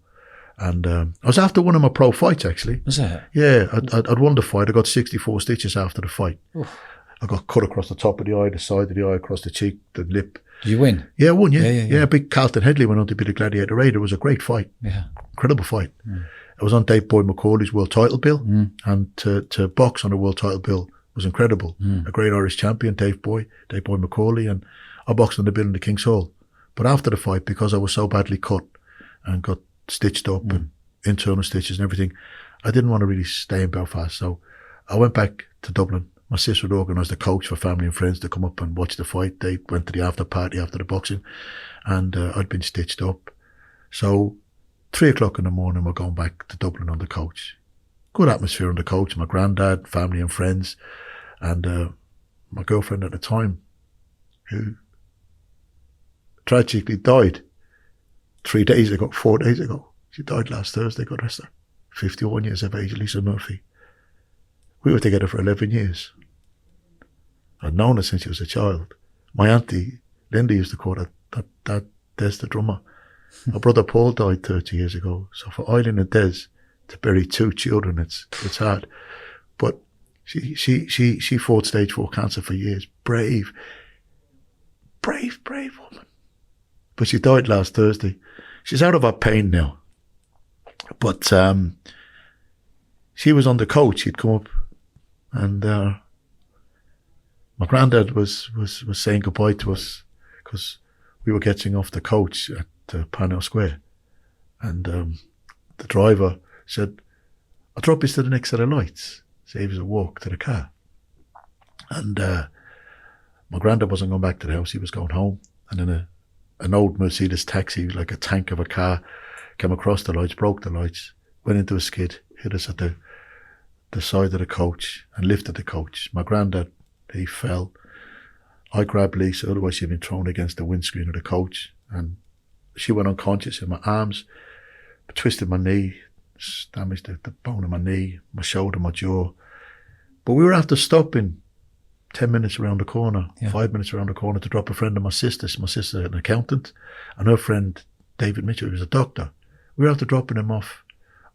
And I was after one of my pro fights, actually. Was that? Yeah, I'd won the fight. I got 64 stitches after the fight. Oof. I got cut across the top of the eye, the side of the eye, across the cheek, the lip. Did you win? Yeah, I won, yeah. Yeah. Big Carlton Headley went on to be the Gladiator Raider. It was a great fight. Yeah. Incredible fight. It was on Dave Boy McCauley's world title bill. And to box on a world title bill was incredible. A great Irish champion, Dave Boy McCauley. And I boxed on the bill in the King's Hall. But after the fight, because I was so badly cut and got stitched up and internal stitches and everything, I didn't want to really stay in Belfast. So I went back to Dublin. My sister had organised a coach for family and friends to come up and watch the fight. They went to the after party after the boxing, and I'd been stitched up. So 3:00 in the morning, we're going back to Dublin on the coach. Good atmosphere on the coach. My granddad, family and friends, and my girlfriend at the time, who tragically died 4 days ago. She died last Thursday, God rest her. 51 years of age, Lisa Murphy. We were together for 11 years. I'd known her since she was a child. My auntie, Linda, used to call her that Des the drummer. Her brother Paul died 30 years ago. So for Eileen and Des to bury 2 children, it's hard. But she fought stage 4 cancer for years. Brave woman. But she died last Thursday. She's out of her pain now. But she was on the coach. He'd come up, and my granddad was saying goodbye to us because we were getting off the coach at Parnell Square, and the driver said, "I'll drop you to the next set of lights." Save us a walk to the car. And my granddad wasn't going back to the house. He was going home, and then an old Mercedes taxi, like a tank of a car, came across the lights, broke the lights, went into a skid, hit us at the side of the coach and lifted the coach. My granddad, he fell. I grabbed Lisa, otherwise she'd been thrown against the windscreen of the coach, and she went unconscious in my arms, twisted my knee, damaged the bone of my knee, my shoulder, my jaw. But we were after stopping 10 minutes around the corner, 5 minutes around the corner to drop a friend of my sister's. My sister's an accountant, and her friend, David Mitchell, who was a doctor. We were after dropping him off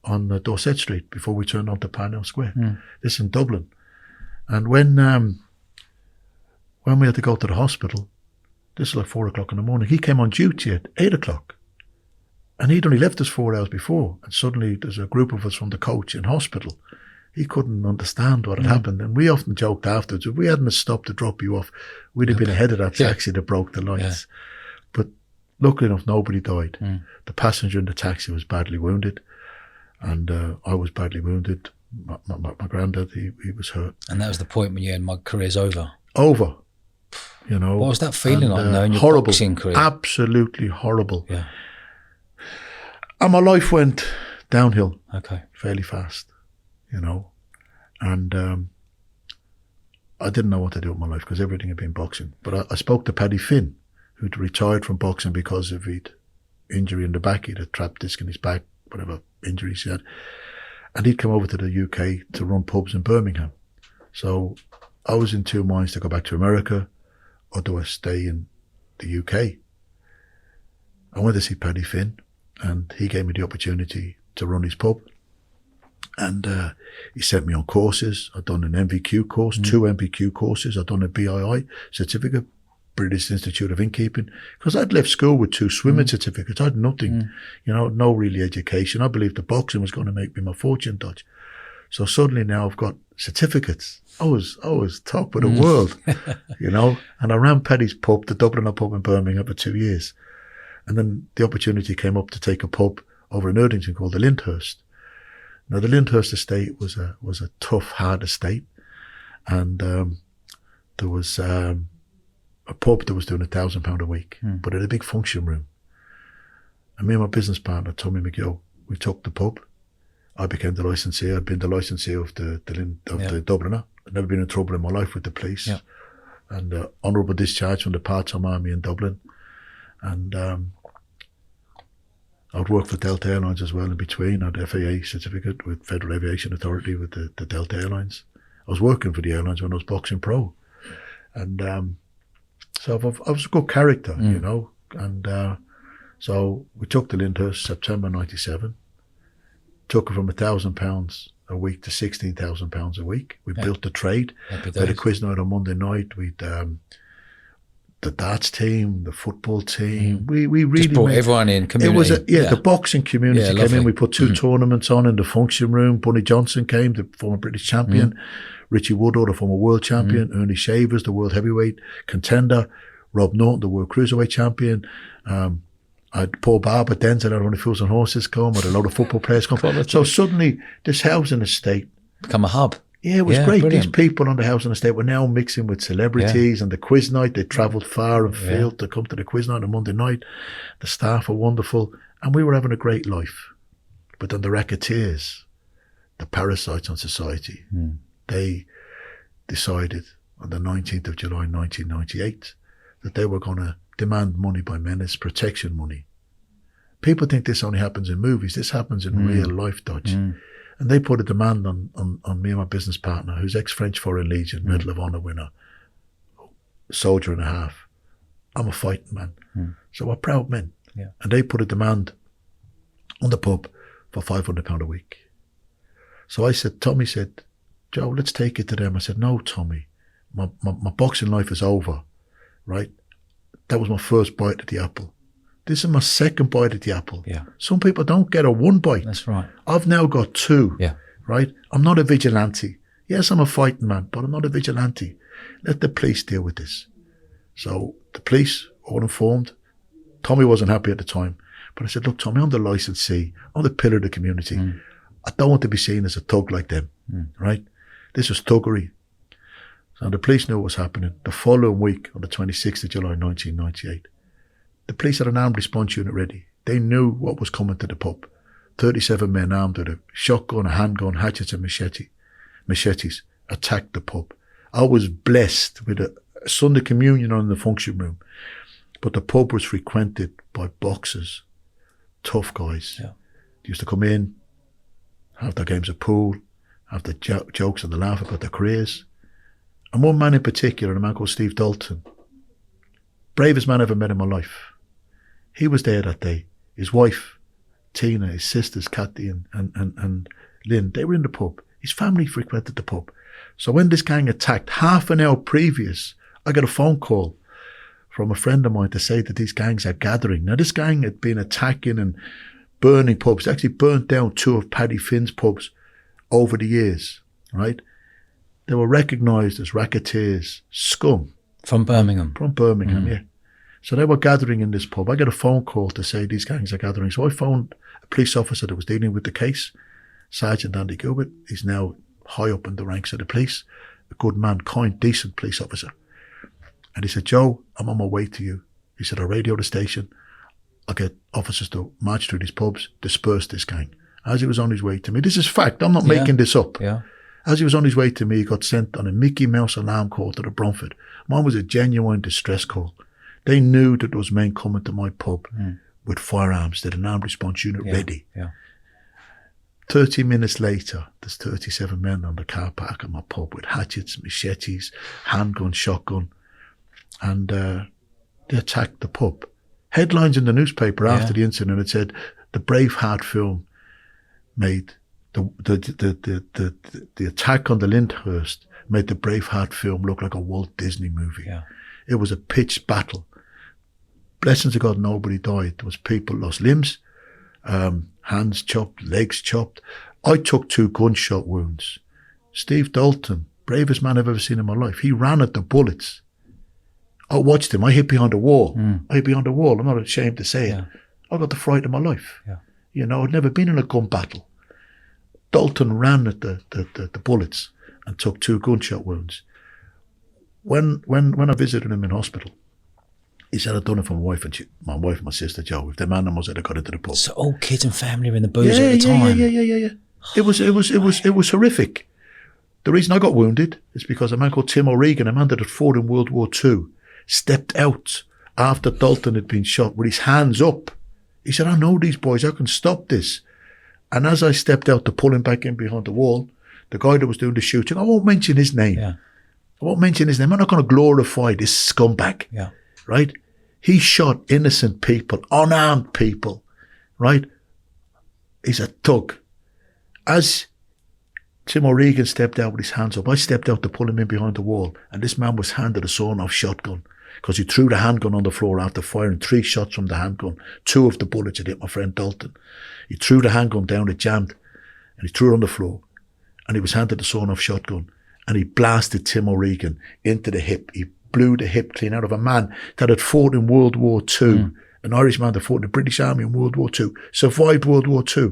on Dorset Street before we turned onto Parnell Square. This in Dublin. And when we had to go to the hospital, this is like 4:00 in the morning, he came on duty at 8:00. And he'd only left us 4 hours before. And suddenly there's a group of us from the coach in hospital. He couldn't understand what had happened. And we often joked afterwards, if we hadn't stopped to drop you off, we'd have been ahead of that taxi that broke the lights. But luckily enough, nobody died. The passenger in the taxi was badly wounded. And I was badly wounded. My granddad, he was hurt. And that was the point when you had, my career's over. Over. You know. What was that feeling like knowing your horrible, boxing career? Absolutely horrible. Yeah. And my life went downhill. Okay. Fairly fast, you know. And I didn't know what to do with my life because everything had been boxing. But I spoke to Paddy Finn, who'd retired from boxing because of his injury in the back. He had a trapped disc in his back, whatever injuries he had. And he'd come over to the UK to run pubs in Birmingham. So I was in 2 minds to go back to America or do I stay in the UK? I went to see Paddy Finn, and he gave me the opportunity to run his pub. And he sent me on courses. I'd done an MVQ course, 2 MVQ courses. I'd done a BII certificate, British Institute of Innkeeping, because I'd left school with 2 swimming certificates. I had nothing, you know, no really education. I believed the boxing was going to make me my fortune, Dodge. So suddenly now I've got certificates. I was top of the world, you know. And I ran Paddy's pub, the Dubliner pub in Birmingham, for 2 years. And then the opportunity came up to take a pub over in Erdington called the Lyndhurst. Now the Lyndhurst estate was a tough, hard estate, and there was a pub that was doing £1,000 a week, but it had a big function room. And me and my business partner, Tommy McGill, we took the pub. I became the licensee. I'd been the licensee of the Dubliner. I'd never been in trouble in my life with the police. Yeah. And honourable discharge from the part-time army in Dublin. And I'd worked for Delta Airlines as well in between. I had FAA certificate with Federal Aviation Authority with the Delta Airlines. I was working for the airlines when I was boxing pro. And so I was a good character, you know. And so we took to Lyndhurst, September 97. Took it from £1,000 a week to £16,000 a week. We built the trade. We had a quiz night on Monday night. We'd the darts team, the football team. We really just brought everyone in. Community. It was the boxing community came in. We put 2 tournaments on in the function room. Bunny Johnson came, the former British champion. Richie Woodall, the former world champion. Ernie Shavers, the world heavyweight contender. Rob Norton, the world cruiserweight champion. I had Paul Barber, Denzel, had only Fools and Horses come. I had a lot of football players come. So suddenly, this housing estate become a hub. Yeah, it was great. Brilliant. These people on the housing estate were now mixing with celebrities and the quiz night. They travelled far and field to come to the quiz night on Monday night. The staff were wonderful. And we were having a great life. But then the racketeers, the parasites on society, they decided on the 19th of July 1998 that they were going to demand money by menace, protection money. People think this only happens in movies. This happens in real life, Dodge. And they put a demand on me and my business partner, who's ex-French Foreign Legion, Medal of Honor winner, soldier and a half. I'm a fighting man. So we're proud men. Yeah. And they put a demand on the pub for £500 a week. So Tommy said, Joe, let's take it to them. I said, no, Tommy, my boxing life is over, right? That was my first bite at the apple. This is my second bite at the apple. Yeah. Some people don't get a 1 bite. That's right. I've now got 2. Yeah. Right? I'm not a vigilante. Yes, I'm a fighting man, but I'm not a vigilante. Let the police deal with this. So the police, all informed. Tommy wasn't happy at the time. But I said, look, Tommy, I'm the licensee. I'm the pillar of the community. I don't want to be seen as a thug like them. Right? This was thuggery. So the police knew what was happening. The following week, on the 26th of July 1998, the police had an armed response unit ready. They knew what was coming to the pub. 37 men armed with a shotgun, a handgun, hatchets and machetes attacked the pub. I was blessed with a Sunday communion on in the function room. But the pub was frequented by boxers, tough guys. Yeah. They used to come in, have their games of pool, have the jokes and the laugh about their careers. And one man in particular, a man called Steve Dalton, bravest man I ever met in my life. He was there that day. His wife, Tina, his sisters, Kathy and Lynn, they were in the pub. His family frequented the pub. So when this gang attacked, half an hour previous, I got a phone call from a friend of mine to say that these gangs are gathering. Now, this gang had been attacking and burning pubs. They actually burnt down 2 of Paddy Finn's pubs over the years, right? They were recognised as racketeers, scum. From Birmingham? From Birmingham, yeah. So they were gathering in this pub. I got a phone call to say these gangs are gathering. So I phoned a police officer that was dealing with the case, Sergeant Andy Gilbert. He's now high up in the ranks of the police. A good man, kind, decent police officer. And he said, Joe, I'm on my way to you. He said, I radio the station. I'll get officers to march through these pubs, disperse this gang. As he was on his way to me, this is fact, I'm not making this up. Yeah. As he was on his way to me, he got sent on a Mickey Mouse alarm call to the Bromford. Mine was a genuine distress call. They knew that there was men coming to my pub with firearms. They had an armed response unit ready. Yeah. 30 minutes later, there's 37 men on the car park at my pub with hatchets, machetes, handgun, shotgun. And they attacked the pub. Headlines in the newspaper after the incident had said, the Braveheart film made the attack on the Lyndhurst made the Braveheart film look like a Walt Disney movie. Yeah. It was a pitched battle. Blessings of God, nobody died. There was people lost limbs, hands chopped, legs chopped. I took 2 gunshot wounds. Steve Dalton, bravest man I've ever seen in my life. He ran at the bullets. I watched him. I hit behind a wall. I hit behind a wall. I'm not ashamed to say it. I got the fright of my life. Yeah. You know, I'd never been in a gun battle. Dalton ran at the bullets and took 2 gunshot wounds. When I visited him in hospital, he said, I'd done it for my wife and my sister, Joe. If the man was that got into the pub. So all kids and family were in the booze at the time. Yeah. It was horrific. The reason I got wounded is because a man called Tim O'Regan, a man that had fought in World War II, stepped out after Dalton had been shot with his hands up. He said, I know these boys, I can stop this. And as I stepped out to pull him back in behind the wall, the guy that was doing the shooting, I won't mention his name. Yeah. I won't mention his name. I'm not going to glorify this scumbag. Yeah. Right? He shot innocent people, unarmed people. Right? He's a thug. As Tim O'Regan stepped out with his hands up, I stepped out to pull him in behind the wall, and this man was handed a sawn-off shotgun because he threw the handgun on the floor after firing 3 shots from the handgun. 2 of the bullets had hit my friend Dalton. He threw the handgun down, it jammed, and he threw it on the floor, and he was handed the sawn-off shotgun, and he blasted Tim O'Regan into the hip. He blew the hip clean out of a man that had fought in World War II, an Irishman that fought in the British Army in World War II, survived World War II,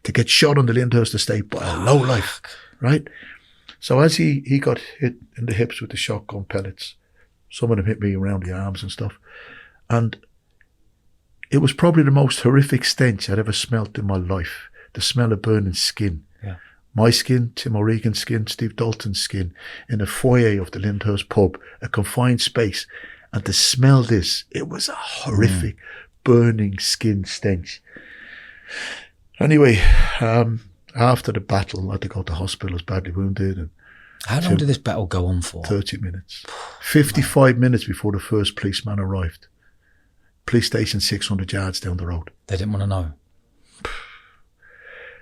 to get shot on the Lyndhurst estate by a lowlife, right? So as he got hit in the hips with the shotgun pellets, some of them hit me around the arms and stuff, and it was probably the most horrific stench I'd ever smelt in my life, the smell of burning skin. Yeah. My skin, Tim O'Regan's skin, Steve Dalton's skin, in the foyer of the Lyndhurst pub, a confined space, and to smell this, it was a horrific burning skin stench. Anyway, after the battle, I had to go to hospital, I was badly wounded. And how long did this battle go on for? 30 minutes. 55 minutes before the first policeman arrived. Police station 600 yards down the road. They didn't want to know.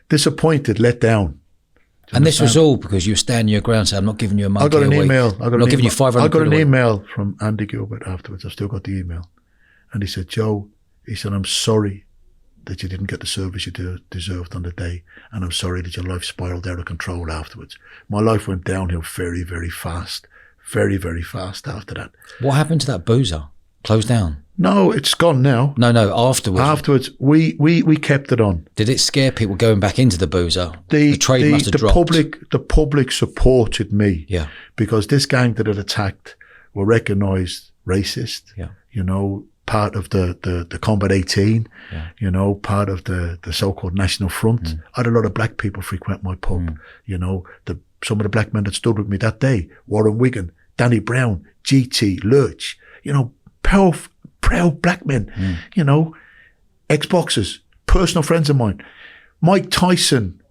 Disappointed, let down. And this was all because you were standing your ground saying, I'm not giving you a monkey I got an a week. email. I'm not giving you 500 I got an quid a week. email from Andy Gilbert afterwards. I've still got the email. And he said, Joe, he said, I'm sorry that you didn't get the service you deserved on the day. And I'm sorry that your life spiraled out of control afterwards. My life went downhill very, very fast. Very, very fast after that. What happened to that boozer? Closed down? No, it's gone now. No, afterwards. Afterwards, we kept it on. Did it scare people going back into the boozer? The trade must have dropped. The public supported me. Yeah. Because this gang that had attacked were recognised racist. Yeah. You know, part of the Combat 18. Yeah. You know, part of the so-called National Front. I had a lot of black people frequent my pub. You know, some of the black men that stood with me that day, Warren Wigan, Danny Brown, GT, Lurch, you know, proud black men, you know, ex-boxers, personal friends of mine. Mike Tyson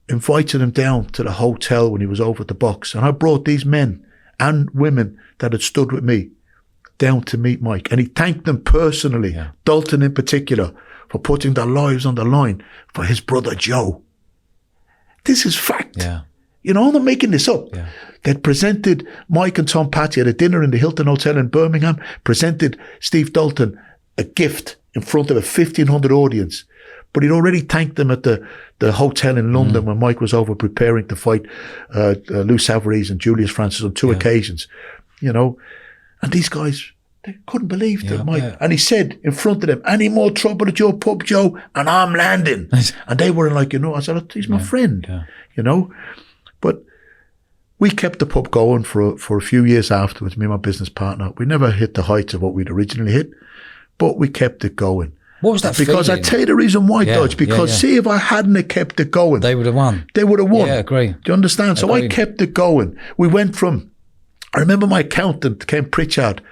invited him down to the hotel when he was over at the box, and I brought these men and women that had stood with me down to meet Mike, and he thanked them personally, Dalton in particular, for putting their lives on the line for his brother Joe. This is fact. Yeah. You know, I'm not making this up. Yeah. They'd presented Mike and Tom Patty at a dinner in the Hilton Hotel in Birmingham, presented Steve Dalton a gift in front of a 1,500 audience. But he'd already thanked them at the hotel in London when Mike was over preparing to fight Lou Savarese and Julius Francis on 2 occasions. You know, and these guys, they couldn't believe that Mike. Yeah. And he said in front of them, any more trouble at your pub, Joe, and I'm landing. And they were like, you know, I said, he's my friend, you know. But we kept the pub going for a few years afterwards, me and my business partner. We never hit the heights of what we'd originally hit, but we kept it going. What was that Because feeling? I tell you the reason why, Dodge, because see, if I hadn't kept it going, they would have won. They would have won. Yeah, agree. Do you understand? So I kept it going. We went from, I remember my accountant, Ken Pritchard,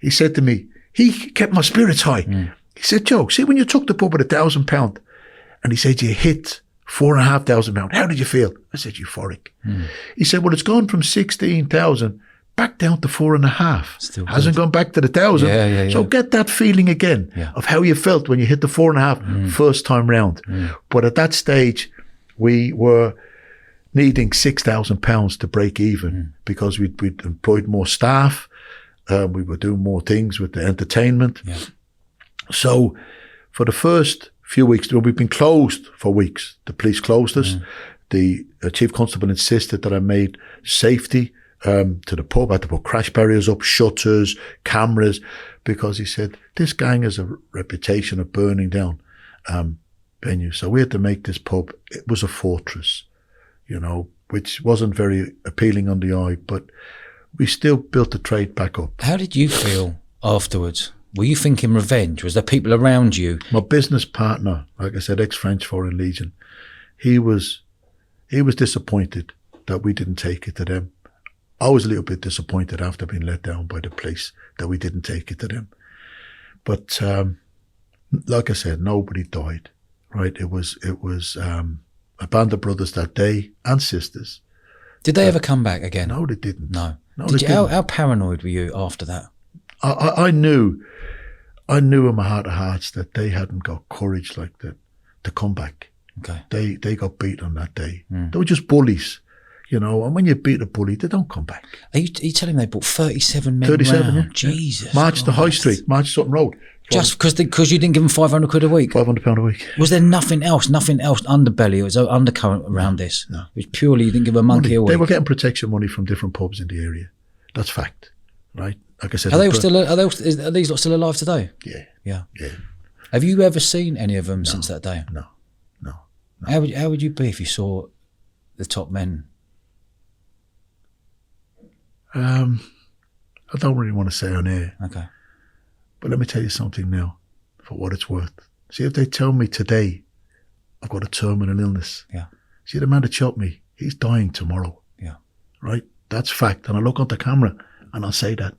he said to me, he kept my spirits high. He said, Joe, see when you took the pub at £1,000, and he said you hit £4,500, how did you feel? I said, euphoric. He said, well, it's gone from 16,000 back down to 4.5. Hasn't gone back to the 1,000. So get that feeling again of how you felt when you hit the 4.5 first time round. But at that stage, we were needing £6,000 to break even because we'd employed more staff. We were doing more things with the entertainment. So for the first few weeks, we've been closed for weeks. The police closed us. The chief constable insisted that I made safety to the pub. I had to put crash barriers up, shutters, cameras, because he said, this gang has a reputation of burning down venues. So we had to make this pub. It was a fortress, you know, which wasn't very appealing on the eye, but we still built the trade back up. How did you feel afterwards? Were you thinking revenge? Was there people around you? My business partner, like I said, ex-French Foreign Legion, he was disappointed that we didn't take it to them. I was a little bit disappointed after being let down by the police that we didn't take it to them. But like I said, nobody died, right? It was a band of brothers that day and sisters. Did they ever come back again? No, they didn't. No. No, How paranoid were you after that? I knew in my heart of hearts that they hadn't got courage like that to come back. Okay. They got beat on that day. They were just bullies, you know. And when you beat a bully, they don't come back. Are you telling me they bought 37 men 37, round? yeah. Jesus. March to High Street, March Sutton Road. Just because you didn't give them £500 a week? £500 a week. Was there nothing else underbelly? It was an undercurrent around this? No. It was purely you didn't give a monkey a week? They were getting protection money from different pubs in the area. That's fact, right? Like I said, Are these lot still alive today? Yeah. Yeah. Yeah. Have you ever seen any of them since that day? No. How would you be if you saw the top men? I don't really want to say on air. Okay. But let me tell you something now, for what it's worth. See, if they tell me today I've got a terminal illness. Yeah. See, the man that shot me, he's dying tomorrow. Yeah. Right? That's fact. And I look on the camera and I'll say that.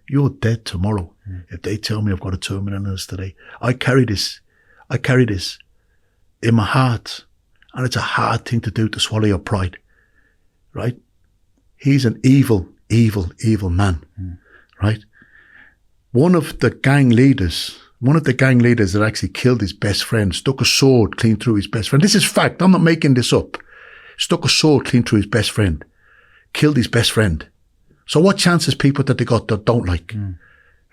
You're dead tomorrow. If they tell me I've got a terminal illness today. I carry this in my heart. And it's a hard thing to do, to swallow your pride. Right? He's an evil, evil, evil man. Right? One of the gang leaders that actually killed his best friend, stuck a sword clean through his best friend. This is fact. I'm not making this up. Stuck a sword clean through his best friend. Killed his best friend. So what chance is people that they got that don't like?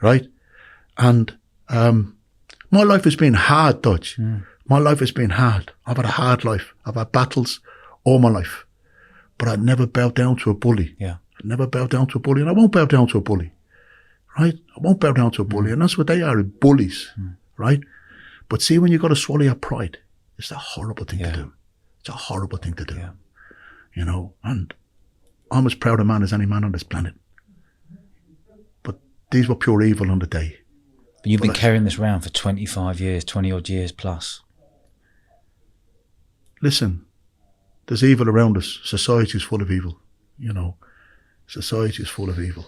Right? And my life has been hard, Dodge. My life has been hard. I've had a hard life. I've had battles all my life. But I never bowed down to a bully. Yeah. I never bowed down to a bully, and I won't bow down to a bully. Right? I won't bow down to a bully, and that's what they are, bullies. Right? But see, when you've got to swallow your pride, it's a horrible thing to do. It's a horrible thing to do. Yeah. You know, and I'm as proud a man as any man on this planet. But these were pure evil on the day. But you've been carrying this around for 25 years, 20 odd years plus. Listen, there's evil around us. Society is full of evil. You know, society is full of evil.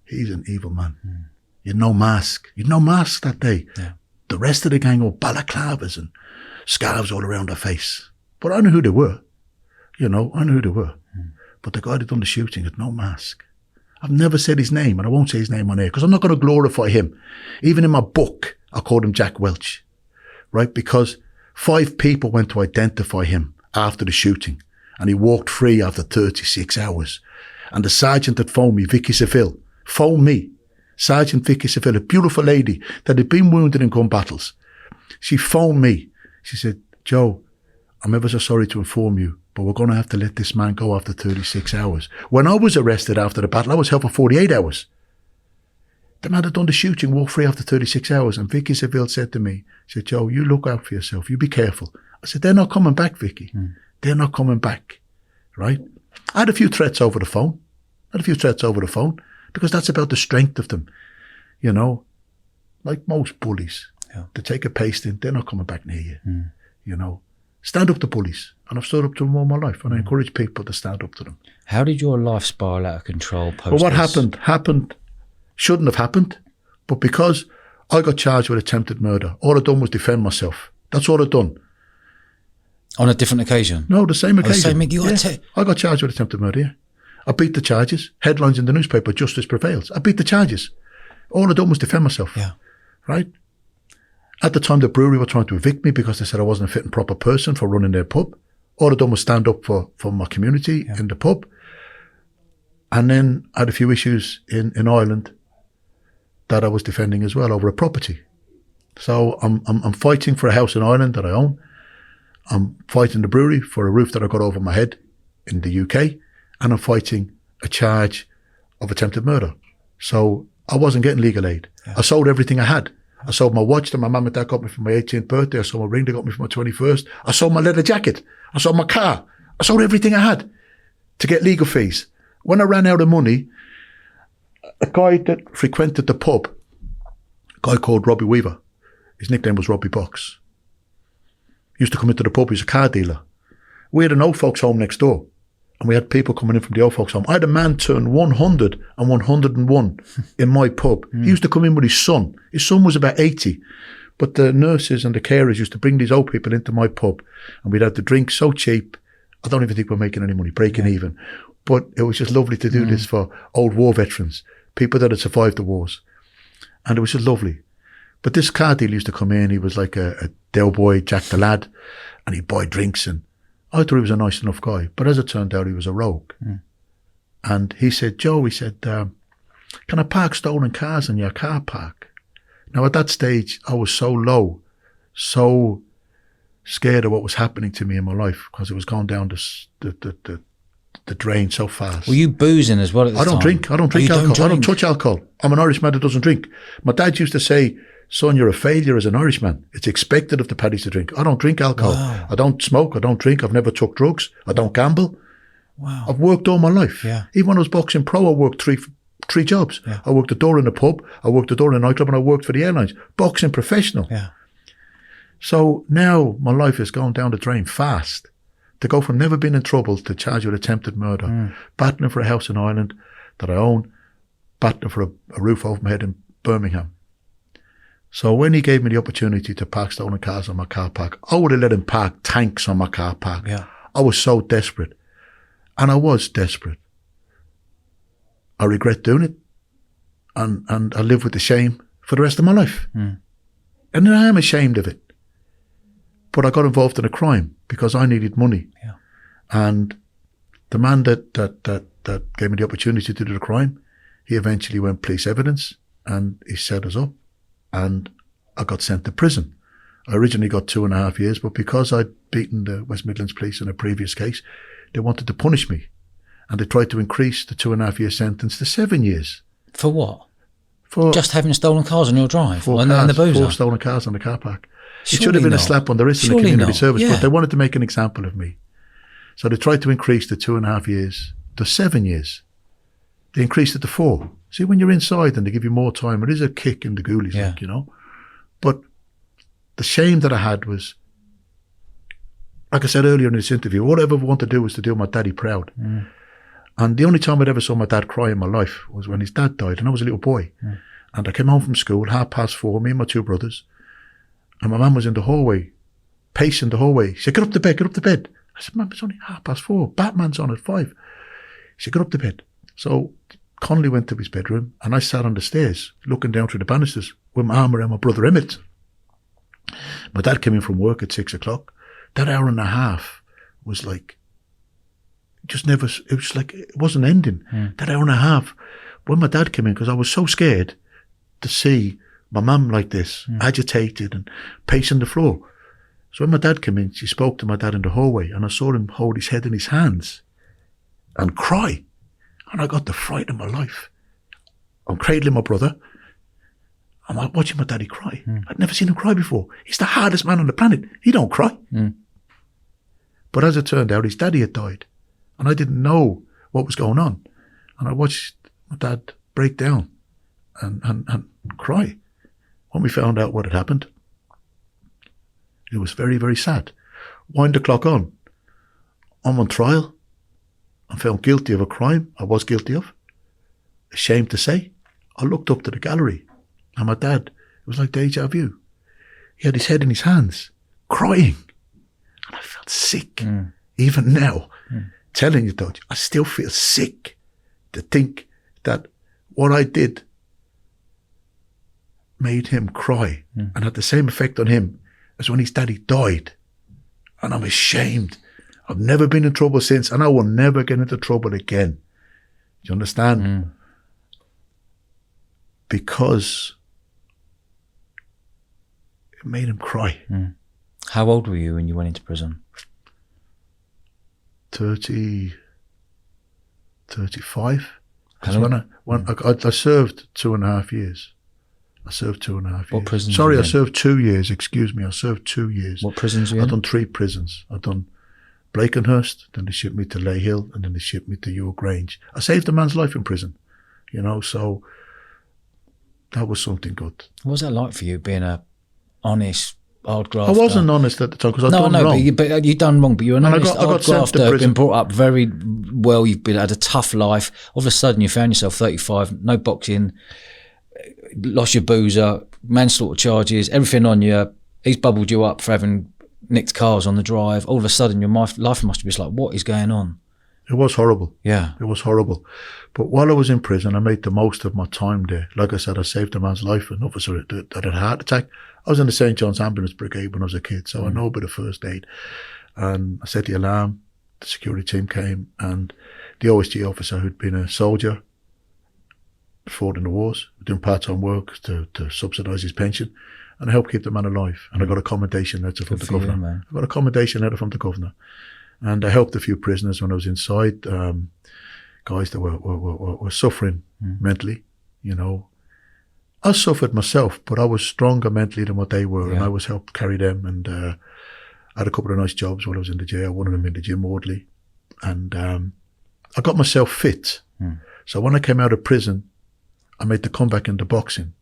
He's an evil man. You had no mask. You had no mask that day. Yeah. The rest of the gang wore balaclavas and scarves all around their face. But I knew who they were. You know, I knew who they were. But the guy that done the shooting had no mask. I've never said his name, and I won't say his name on air, because I'm not going to glorify him. Even in my book, I called him Jack Welch. Right? Because 5 people went to identify him after the shooting, and he walked free after 36 hours. And the sergeant that phoned me, Vicky Seville, phoned me. Sergeant Vicky Seville, a beautiful lady that had been wounded in gun battles. She phoned me. She said, Joe, I'm ever so sorry to inform you, but we're going to have to let this man go after 36 hours. When I was arrested after the battle, I was held for 48 hours. The man that done the shooting walked free after 36 hours. And Vicky Seville said to me, she said, Joe, you look out for yourself. You be careful. I said, they're not coming back, Vicky. They're not coming back. Right? I had a few threats over the phone. Because that's about the strength of them. You know, like most bullies. Yeah. They take a pasting, they're not coming back near you. You know, stand up to bullies. And I've stood up to them all my life. And I encourage people to stand up to them. How did your life spiral out of control post Well, what this? happened shouldn't have happened. But because I got charged with attempted murder, all I done was defend myself. That's all I done. On a different occasion? No, the same occasion. I I got charged with attempted murder, yeah. I beat the charges. Headlines in the newspaper, justice prevails. I beat the charges. All I done was defend myself. Yeah. Right? At the time, the brewery were trying to evict me because they said I wasn't a fit and proper person for running their pub. All I done was stand up for my community in the pub. And then I had a few issues in Ireland that I was defending as well over a property. So I'm fighting for a house in Ireland that I own. I'm fighting the brewery for a roof that I got over my head in the UK. And I'm fighting a charge of attempted murder. So I wasn't getting legal aid. Yeah. I sold everything I had. I sold my watch that my mum and dad got me for my 18th birthday. I sold my ring they got me for my 21st. I sold my leather jacket. I sold my car. I sold everything I had to get legal fees. When I ran out of money, a guy that frequented the pub, a guy called Robbie Weaver, his nickname was Robbie Box, used to come into the pub. He was a car dealer. We had an old folks home next door. And we had people coming in from the old folks home. I had a man turn 100 and 101 in my pub. He used to come in with his son. His son was about 80. But the nurses and the carers used to bring these old people into my pub. And we'd have the drink so cheap. I don't even think we're making any money, breaking even. But it was just lovely to do this for old war veterans, people that had survived the wars. And it was just lovely. But this car dealer used to come in. He was like a Del Boy, Jack the Lad, and he'd buy drinks. And I thought he was a nice enough guy. But as it turned out, he was a rogue. And he said, Joe, he said, can I park stolen cars in your car park? Now, at that stage, I was so low, so scared of what was happening to me in my life because it was going down the drain so fast. Were you boozing as well at the time? I don't drink alcohol. I don't touch alcohol. I'm an Irishman that doesn't drink. My dad used to say, son, you're a failure as an Irishman. It's expected of the paddies to drink. I don't drink alcohol. Wow. I don't smoke. I don't drink. I've never took drugs. I don't gamble. Wow. I've worked all my life. Yeah. Even when I was boxing pro, I worked three jobs. Yeah. I worked the door in the pub, I worked the door in a nightclub, and I worked for the airlines. Boxing professional. Yeah. So now my life is going down the drain fast. To go from never being in trouble to charge with attempted murder, battling for a house in Ireland that I own, battling for a roof over my head in Birmingham. So when he gave me the opportunity to park stolen cars on my car park, I would have let him park tanks on my car park. Yeah. I was so desperate. And I was desperate. I regret doing it. And I live with the shame for the rest of my life. And I am ashamed of it. But I got involved in a crime because I needed money. Yeah. And the man that gave me the opportunity to do the crime, he eventually went police evidence and he set us up. And I got sent to prison. I originally got 2.5 years, but because I'd beaten the West Midlands police in a previous case, they wanted to punish me. And they tried to increase the 2.5 year sentence to 7 years. For what? For Just having stolen cars on your drive? four and the boozer? 4 stolen cars on the car park. It Surely should have been not. a slap on the wrist in the Surely community not. service, Yeah. but they wanted to make an example of me. So they tried to increase the 2.5 years to 7 years. They increased it to 4. See, when you're inside and they give you more time, it is a kick in the ghoulies, Yeah. like, you know. But the shame that I had was, like I said earlier in this interview, all I ever wanted to do was to do my daddy proud. And the only time I'd ever saw my dad cry in my life was when his dad died, and I was a little boy. And I came home from school, 4:30, me and my 2 brothers, and my mum was in the hallway, pacing the hallway. She said, get up to bed, get up to bed. I said, Mum, it's only 4:30. Batman's on at 5. She said, get up to bed. So Connolly went to his bedroom, and I sat on the stairs, looking down through the banisters with my arm around my brother Emmett. My dad came in from work at 6 o'clock. That hour and a half was like, just never, it was like, it wasn't ending. That hour and a half, when my dad came in, because I was so scared to see my mum like this, agitated and pacing the floor. So when my dad came in, she spoke to my dad in the hallway, and I saw him hold his head in his hands and cry. And I got the fright of my life. I'm cradling my brother. I'm watching my daddy cry. I'd never seen him cry before. He's the hardest man on the planet. He don't cry. But as it turned out, his daddy had died. And I didn't know what was going on. And I watched my dad break down and cry. When we found out what had happened, it was very, very sad. Wind the clock on. I'm on trial. I'm found guilty of a crime I was guilty of. Ashamed to say. I looked up to the gallery, and my dad, it was like deja vu. He had his head in his hands, crying. And I felt sick. Even now, telling you, Dodge, I still feel sick to think that what I did made him cry and had the same effect on him as when his daddy died. And I'm ashamed. I've never been in trouble since, and I will never get into trouble again. Do you understand? Because it made him cry. How old were you when you went into prison? 35. Because when I served 2.5 years. I served 2.5 years. What prisons? Sorry, were I you served 2 years. Excuse me. I served 2 years. in? What prisons were you I've in? done 3 prisons. I've done Blakenhurst, then they shipped me to Lay Hill, and then they shipped me to Ewell Grange. I saved a man's life in prison, you know, so that was something good. What was that like for you, being a honest, hard I grafter? wasn't honest at the time because I'd No, done no, wrong. but you done wrong. But you're an And I honest, got hard sent to grafter. prison. Been brought up very well. You've had a tough life. All of a sudden, you found yourself 35, no boxing, lost your boozer, manslaughter charges, everything on you. He's bubbled you up for having nicked cars on the drive. All of a sudden, your life must be just like, what is going on? It was horrible. Yeah. It was horrible. But while I was in prison, I made the most of my time there. Like I said, I saved a man's life, an officer that had a heart attack. I was in the St. John's Ambulance Brigade when I was a kid, so I know a bit of first aid. And I set the alarm, the security team came, and the OSG officer who'd been a soldier, fought in the wars, doing part-time work to subsidise his pension, and I helped keep the man alive. And I got accommodation letter from the governor. I got accommodation letter from the governor. And I helped a few prisoners when I was inside, guys that were suffering mentally, you know. I suffered myself, but I was stronger mentally than what they were, and I was helped carry them. And I had a couple of nice jobs while I was in the jail, one of them in the gym orderly. And I got myself fit. So when I came out of prison, I made the comeback into boxing.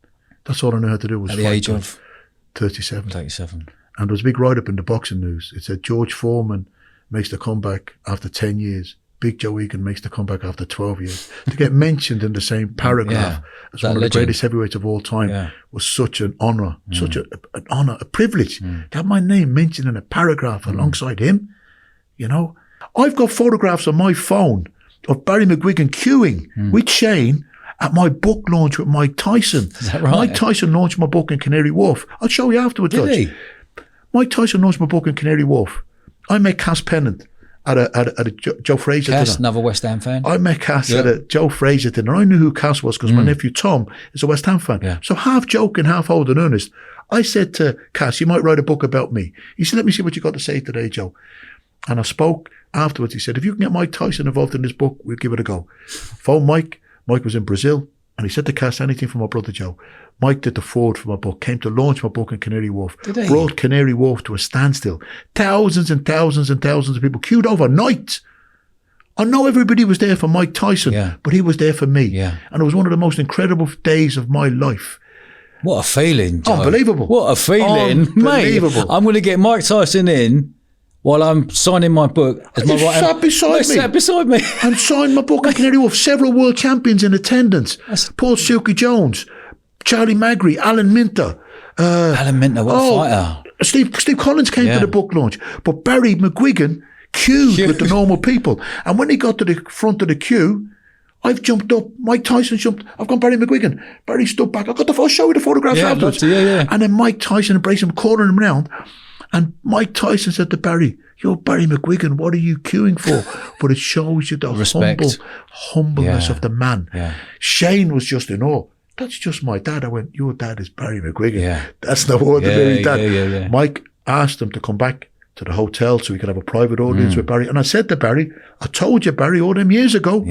That's all I knew how to do was at the age of 37. 37. And there was a big write-up in the boxing news. It said George Foreman makes the comeback after 10 years. Big Joe Egan makes the comeback after 12 years. To get mentioned in the same paragraph as one of the greatest heavyweights of all time was such an honour, such an honour, a privilege to have my name mentioned in a paragraph alongside him. You know, I've got photographs on my phone of Barry McGuigan queuing with Shane at my book launch with Mike Tyson. Is that right? Mike Tyson launched my book in Canary Wharf. I'll show you afterwards. Did he? Mike Tyson launched my book in Canary Wharf. I met Cass Pennant at a Joe Fraser Cass, dinner. another West Ham fan. I met Cass at a Joe Fraser dinner. I knew who Cass was because my nephew Tom is a West Ham fan. Yeah. So half joking, half old and earnest, I said to Cass, you might write a book about me. He said, let me see what you got to say today, Joe. And I spoke afterwards. He said, if you can get Mike Tyson involved in this book, we'll give it a go. Phone Mike. Mike was in Brazil. And he said to Cass, anything for my brother Joe. Mike did the forward for my book, came to launch my book in Canary Wharf, brought Canary Wharf to a standstill. Thousands and thousands and thousands of people queued overnight. I know everybody was there for Mike Tyson, but he was there for me. Yeah. And it was one of the most incredible days of my life. What a feeling, Joe. Unbelievable. What a feeling. Unbelievable. Mate, I'm going to get Mike Tyson in while I'm signing my book. As my right sat beside me. Sat beside me. And signed my book in Canary Wharf. Several world champions in attendance. Paul Silky Jones, Charlie Magri, Alan Minter. Alan Minter, what a fighter. Steve Collins came to the book launch. But Barry McGuigan queued with the normal people. And when he got to the front of the queue, I've jumped up. Mike Tyson jumped. I've gone Barry McGuigan. Barry stood back. I'll show you the photographs afterwards. And then Mike Tyson embraced him, cornering him around. And Mike Tyson said to Barry, you're Barry McGuigan, what are you queuing for? But it shows you the humbleness of the man. Yeah. Shane was just in awe. That's just my dad. I went, your dad is Barry McGuigan. Yeah. That's no ordinary dad. Mike asked him to come back to the hotel so he could have a private audience with Barry. And I said to Barry, I told you, Barry, all them years ago,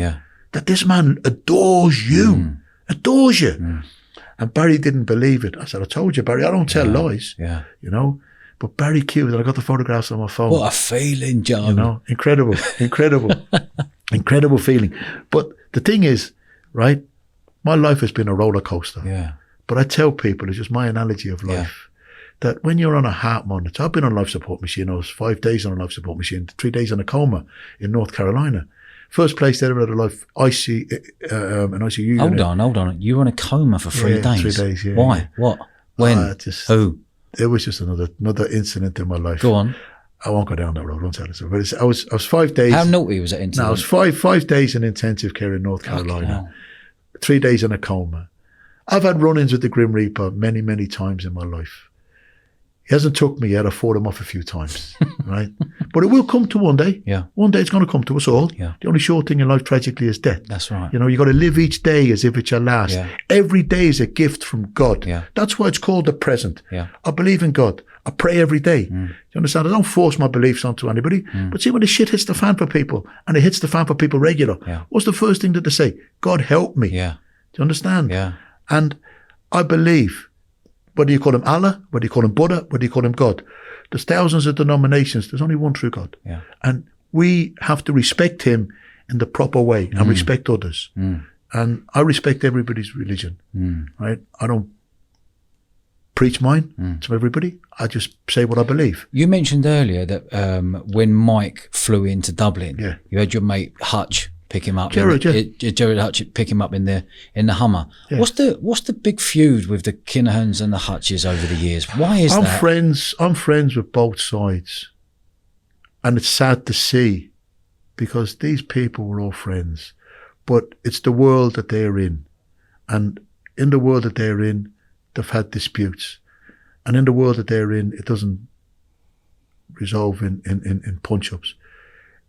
that this man adores you. Adores you. And Barry didn't believe it. I said, I told you, Barry, I don't tell lies. You know? But Barry queued, and I got the photographs on my phone. What a feeling, John. You know, incredible, incredible feeling. But the thing is, right, my life has been a roller coaster. Yeah. But I tell people, it's just my analogy of life, that when you're on a heart monitor, I've been on a life support machine. I was 5 days on a life support machine, 3 days on a coma in North Carolina. First place they ever had a life an ICU unit. Hold on. You were on a coma for 3 days? 3 days, yeah. Why? What? When? Who? It was just another incident in my life. Go on. I won't go down that road. I won't tell it. But I was 5 days. How naughty was that incident? No, I was five days in intensive care in North Carolina. 3 days in a coma. I've had run-ins with the Grim Reaper many, many times in my life. He hasn't took me yet. I fought him off a few times, right? But it will come to one day. Yeah. One day it's going to come to us all. Yeah. The only short thing in life, tragically, is death. That's right. You know, you got to live each day as if it's your last. Yeah. Every day is a gift from God. Yeah. That's why it's called the present. Yeah. I believe in God. I pray every day. You understand? I don't force my beliefs onto anybody. But see, when the shit hits the fan for people, and it hits the fan for people regular, what's the first thing that they say? God help me. Yeah. Do you understand? Yeah. And I believe, whether you call him Allah, whether you call him Buddha, whether you call him God, there's thousands of denominations. There's only one true God. Yeah. And we have to respect him in the proper way and respect others. And I respect everybody's religion, right? I don't preach mine to everybody. I just say what I believe. You mentioned earlier that when Mike flew into Dublin, you had your mate Hutch pick him up. Jared Hutch pick him up in the Hummer. Yeah. What's the big feud with the Kinahans and the Hutches over the years? Why is that? I'm friends with both sides, and it's sad to see because these people were all friends. But it's the world that they're in. And in the world that they're in, they've had disputes. And in the world that they're in, it doesn't resolve in punch-ups.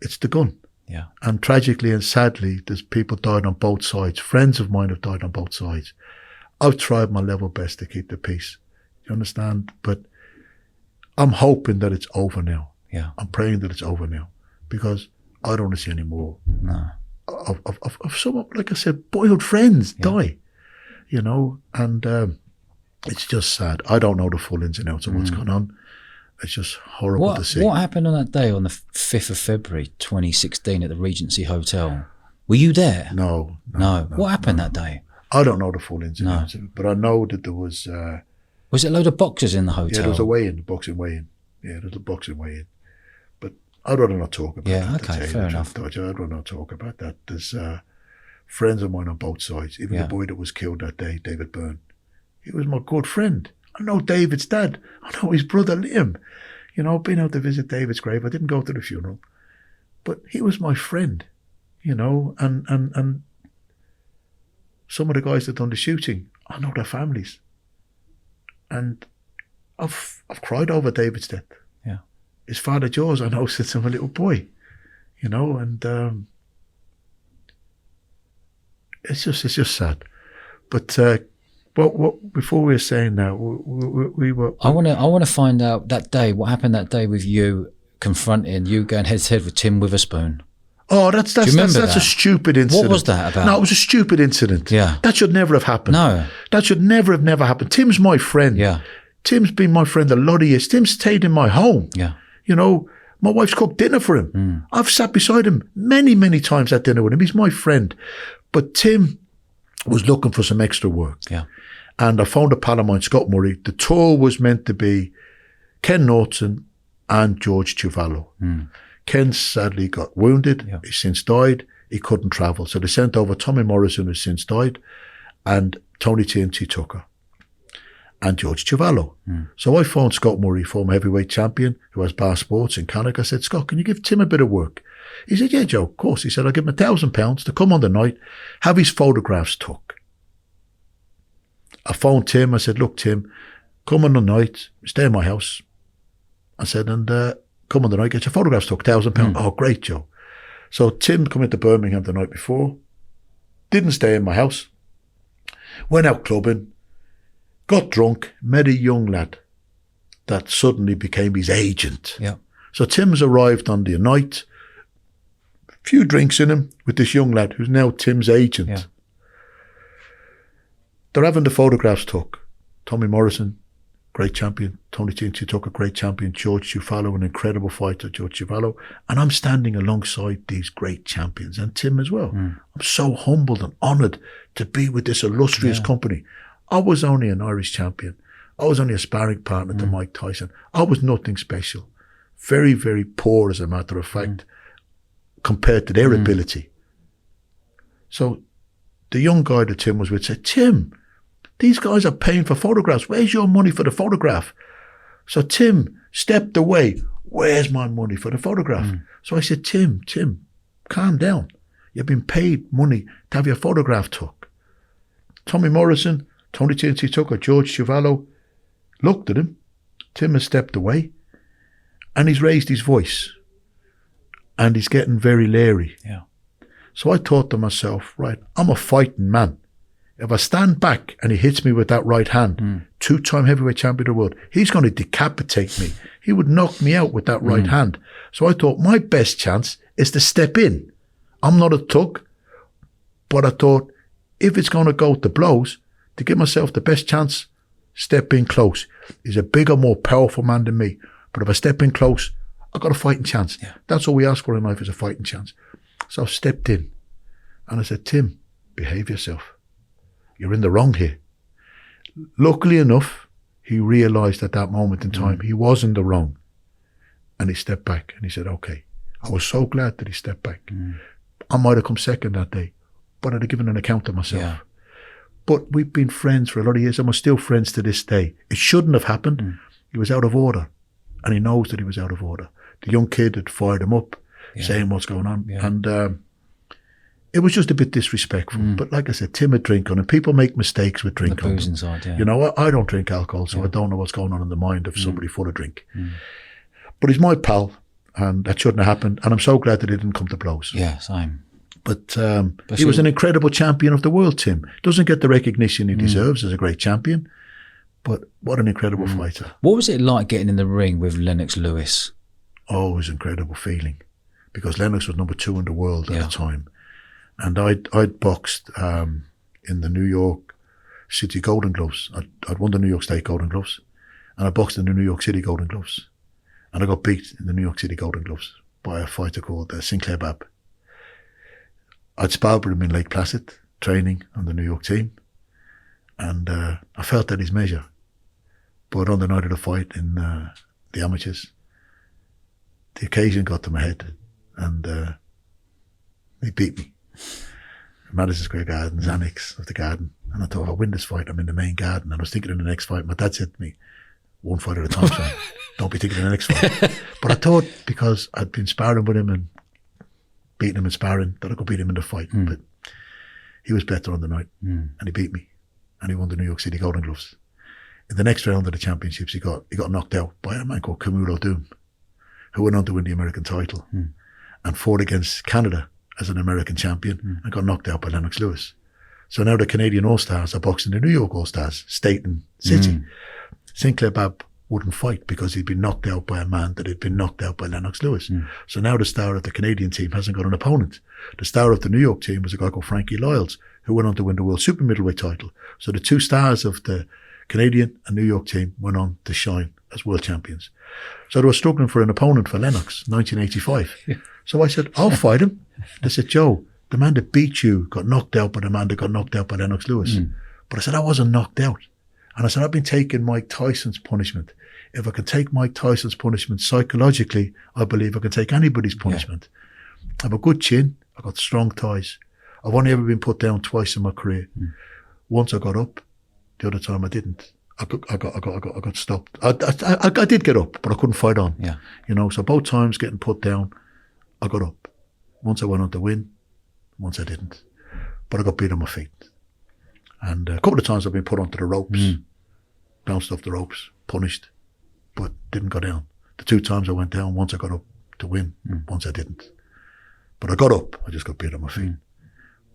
It's the gun. Yeah. And tragically and sadly, there's people died on both sides. Friends of mine have died on both sides. I've tried my level best to keep the peace. You understand? But I'm hoping that it's over now. Yeah. I'm praying that it's over now, because I don't want to see any more of some, like I said, boyhood friends die. You know, and it's just sad. I don't know the full ins and outs of what's going on. It's just horrible to see. What happened on that day, on the 5th of February 2016 at the Regency Hotel? Were you there? No. What happened that day? I don't know the full ins and outs of it, but I know that there was... was it a load of boxers in the hotel? Yeah, there was a weigh-in, boxing weigh-in. Yeah, there was a boxing weigh-in. But I'd rather not talk about that. Yeah, okay, fair enough. I'd rather not talk about that. There's friends of mine on both sides. Even the boy that was killed that day, David Byrne. He was my good friend. I know David's dad. I know his brother Liam. You know, I've been out to visit David's grave. I didn't go to the funeral. But he was my friend, you know, and some of the guys that done the shooting, I know their families. And I've cried over David's death. Yeah. His father George, I know since I'm a little boy, you know, and it's just sad. But what before we were saying that, we were... I want to find out that day, what happened that day with you confronting, you going head to head with Tim Witherspoon. Oh, that's a stupid incident. What was that about? No, it was a stupid incident. Yeah. That should never have happened. No. That should never have happened. Tim's my friend. Yeah. Tim's been my friend a lot of years. Tim's stayed in my home. Yeah. You know, my wife's cooked dinner for him. I've sat beside him many, many times at dinner with him. He's my friend. But Tim was looking for some extra work. Yeah. And I found a pal of mine, Scott Murray. The tour was meant to be Ken Norton and George Ciuvallo. Ken sadly got wounded. Yeah. He's since died. He couldn't travel. So they sent over Tommy Morrison, who's since died, and Tony TNT Tucker, and George Ciuvallo. So I phoned Scott Murray, former heavyweight champion, who has Bar Sports in Canada. I said, Scott, can you give Tim a bit of work? He said, yeah, Joe, of course. He said, I'll give him £1,000 to come on the night, have his photographs took. I phoned Tim. I said, look, Tim, come on the night, stay in my house. I said, and come on the night, get your photographs took, £1,000. Oh, great, Joe. So Tim come into Birmingham the night before, didn't stay in my house, went out clubbing, got drunk, met a young lad that suddenly became his agent. Yeah. So Tim's arrived on the night, few drinks in him with this young lad who's now Tim's agent. Yeah. They're having the photographs took. Tommy Morrison, great champion. Tony TNT Tucker, great champion. George Ciuvallo, an incredible fighter, George Ciuvallo. And I'm standing alongside these great champions, and Tim as well. I'm so humbled and honoured to be with this illustrious company. I was only an Irish champion. I was only a sparring partner to Mike Tyson. I was nothing special. Very, very poor, as a matter of fact, compared to their ability. So the young guy that Tim was with said, Tim, these guys are paying for photographs. Where's your money for the photograph? So Tim stepped away. Where's my money for the photograph? So I said, Tim, calm down. You've been paid money to have your photograph took. Tommy Morrison, Tony TNT Tucker, George Ciuvallo looked at him. Tim has stepped away and he's raised his voice and he's getting very leery. Yeah. So I thought to myself, right, I'm a fighting man. If I stand back and he hits me with that right hand, two-time heavyweight champion of the world, he's going to decapitate me. He would knock me out with that right hand. So I thought my best chance is to step in. I'm not a thug, but I thought if it's going to go to blows, to give myself the best chance, step in close. He's a bigger, more powerful man than me. But if I step in close, I've got a fighting chance. Yeah. That's all we ask for in life, is a fighting chance. So I stepped in and I said, Tim, behave yourself. You're in the wrong here. Luckily enough, he realised at that moment in time he was in the wrong. And he stepped back and he said, okay. I was so glad that he stepped back. I might have come second that day, but I'd have given an account of myself. Yeah. But we've been friends for a lot of years and we're still friends to this day. It shouldn't have happened. He was out of order and he knows that he was out of order. The young kid had fired him up. saying what's going on. Yeah. And it was just a bit disrespectful. But like I said, timid drinking, and people make mistakes with The drinking. booze inside, yeah. You know, I don't drink alcohol, so I don't know what's going on in the mind of somebody full of drink. But he's my pal, and that shouldn't have happened. And I'm so glad that it didn't come to blows. Yeah, same. But he was an incredible champion of the world, Tim. Doesn't get the recognition he deserves as a great champion, but what an incredible fighter. What was it like getting in the ring with Lennox Lewis? Oh, it was an incredible feeling, because Lennox was number 2 in the world at the time. And I'd boxed in the New York City Golden Gloves. I'd won the New York State Golden Gloves, and I boxed in the New York City Golden Gloves. And I got beat in the New York City Golden Gloves by a fighter called Sinclair Babb. I'd sparred with him in Lake Placid, training on the New York team, and I felt at his measure. But on the night of the fight in the amateurs, the occasion got to my head, and he beat me. Madison Square Garden's annex of the garden. And I thought, I'll win this fight. I'm in the main garden. And I was thinking in the next fight, my dad said to me, one fight at a time, son. Don't be thinking of the next fight. But I thought, because I'd been sparring with him and beating him in sparring, that I could beat him in the fight. But he was better on the night, and he beat me. And he won the New York City Golden Gloves. In the next round of the championships, he got knocked out by a man called Camilo Doom, who went on to win the American title and fought against Canada as an American champion and got knocked out by Lennox Lewis. So now the Canadian All-Stars are boxing the New York All-Stars, state and city. Sinclair Babb wouldn't fight because he'd been knocked out by a man that had been knocked out by Lennox Lewis. So now the star of the Canadian team hasn't got an opponent. The star of the New York team was a guy called Frankie Lyles, who went on to win the World Super Middleweight title. So the 2 stars of the Canadian and New York team went on to shine as world champions. So they were struggling for an opponent for Lennox, 1985. So I said, I'll fight him. They said, Joe, the man that beat you got knocked out by the man that got knocked out by Lennox Lewis. But I said, I wasn't knocked out. And I said, I've been taking Mike Tyson's punishment. If I can take Mike Tyson's punishment psychologically, I believe I can take anybody's punishment. I have a good chin. I've got strong thighs. I've only ever been put down twice in my career. Once I got up, the other time I didn't. I got stopped. I did get up, but I couldn't fight on. Yeah. You know, so both times getting put down, I got up. Once I went on to win, once I didn't. But I got beat on my feet. And a couple of times I've been put onto the ropes, bounced off the ropes, punished, but didn't go down. The 2 times I went down, once I got up to win, once I didn't. But I got up, I just got beat on my feet.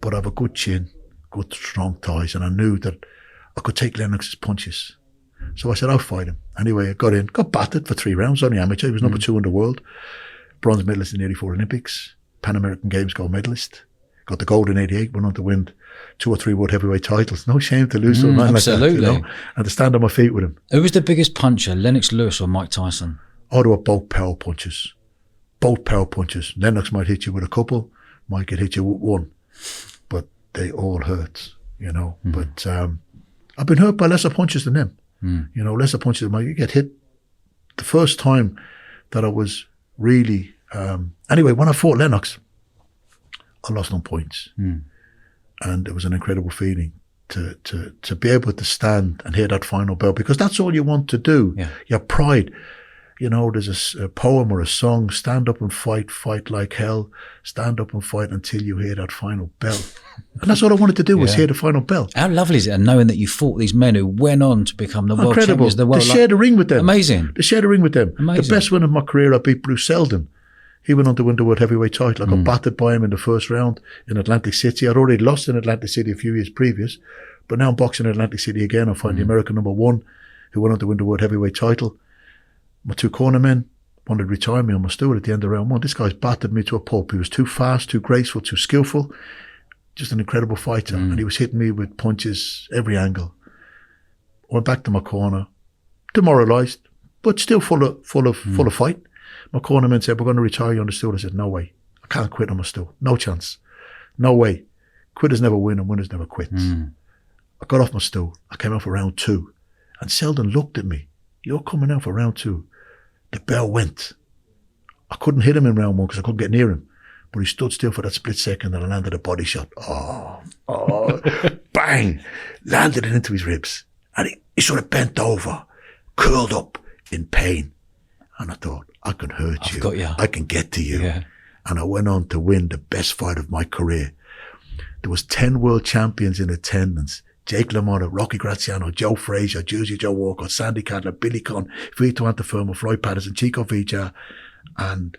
But I have a good chin, good strong thighs, and I knew that I could take Lennox's punches. So I said, I'll fight him. Anyway, I got in, got battered for 3 rounds, only amateur. He was number 2 in the world. Bronze medalist in the 84 Olympics, Pan American Games gold medalist. Got the gold in 88, went on to win 2 or 3 world heavyweight titles. No shame to lose to a man like that, you know? And to stand on my feet with him. Who was the biggest puncher, Lennox Lewis or Mike Tyson? Oh, they were both power punches. Both power punches. Lennox might hit you with a couple, Mike could hit you with 1. But they all hurt, you know. But I've been hurt by lesser punches than them. You know, lesser punches. You get hit. The first time that I was really... anyway, when I fought Lennox, I lost on points. And it was an incredible feeling to be able to stand and hear that final bell, because that's all you want to do. Your pride. You know, there's a poem or a song, stand up and fight like hell, stand up and fight until you hear that final bell. And that's all I wanted to do was hear the final bell. How lovely is it, and knowing that you fought these men who went on to become the world champions of the world? They shared the ring with them. Amazing. They shared the ring with them. Amazing. The best win of my career, I beat Bruce Seldon. He went on to win the world heavyweight title. I got battered by him in the first round in Atlantic City. I'd already lost in Atlantic City a few years previous, but now I'm boxing in Atlantic City again. I find the American number 1 who went on to win the world heavyweight title. My 2 cornermen wanted to retire me on my stool at the end of round 1. This guy's battered me to a pulp. He was too fast, too graceful, too skillful. Just an incredible fighter. And he was hitting me with punches every angle. I went back to my corner, demoralised, but still full of fight. My cornerman said, we're going to retire you on the stool. I said, no way. I can't quit on my stool. No chance. No way. Quitters never win and winners never quit. I got off my stool. I came out for round 2. And Seldon looked at me. You're coming out for round 2. The bell went. I couldn't hit him in round 1 because I couldn't get near him. But he stood still for that split second and I landed a body shot. Bang! Landed it into his ribs. And he sort of bent over, curled up in pain. And I thought, I can hurt you. Got you. I can get to you. and I went on to win the best fight of my career. There was 10 world champions in attendance. Jake LaMotta, Rocky Graziano, Joe Frazier, Juicy Joe Walker, Sandy Candler, Billy Conn, Vito Antuofermo, Floyd Patterson, Chico Vija, and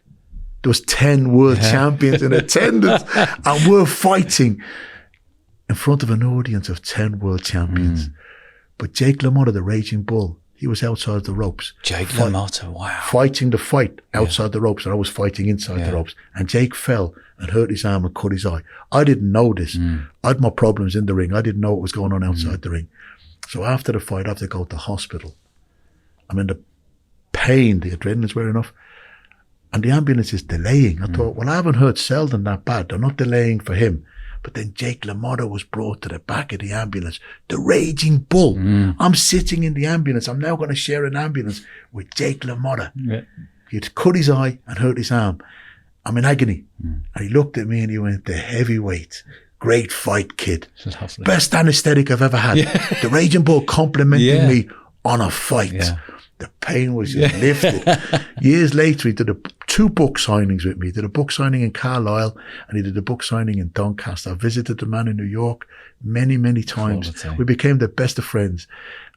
there was 10 world champions in attendance, and we're fighting in front of an audience of 10 world champions. But Jake LaMotta, the Raging Bull, he was outside the ropes. Jake LaMotta, wow. Fighting the fight outside the ropes, and I was fighting inside the ropes. And Jake fell and hurt his arm and cut his eye. I didn't know this. I had my problems in the ring. I didn't know what was going on outside the ring. So after the fight, I have to go to hospital. I'm in the pain, the adrenaline's wearing off. And the ambulance is delaying. I thought, well, I haven't hurt Selden that bad. They're not delaying for him. But then Jake LaMotta was brought to the back of the ambulance. The Raging Bull. I'm sitting in the ambulance. I'm now going to share an ambulance with Jake LaMotta. He'd cut his eye and hurt his arm. I'm in agony. And he looked at me and he went, the heavyweight. Great fight, kid. Lovely. Best anesthetic I've ever had. The Raging Bull complimenting me on a fight. The pain was just lifted. Years later, he did 2 book signings with me. He did a book signing in Carlisle and he did a book signing in Doncaster. I visited the man in New York many, many times. Quality. We became the best of friends.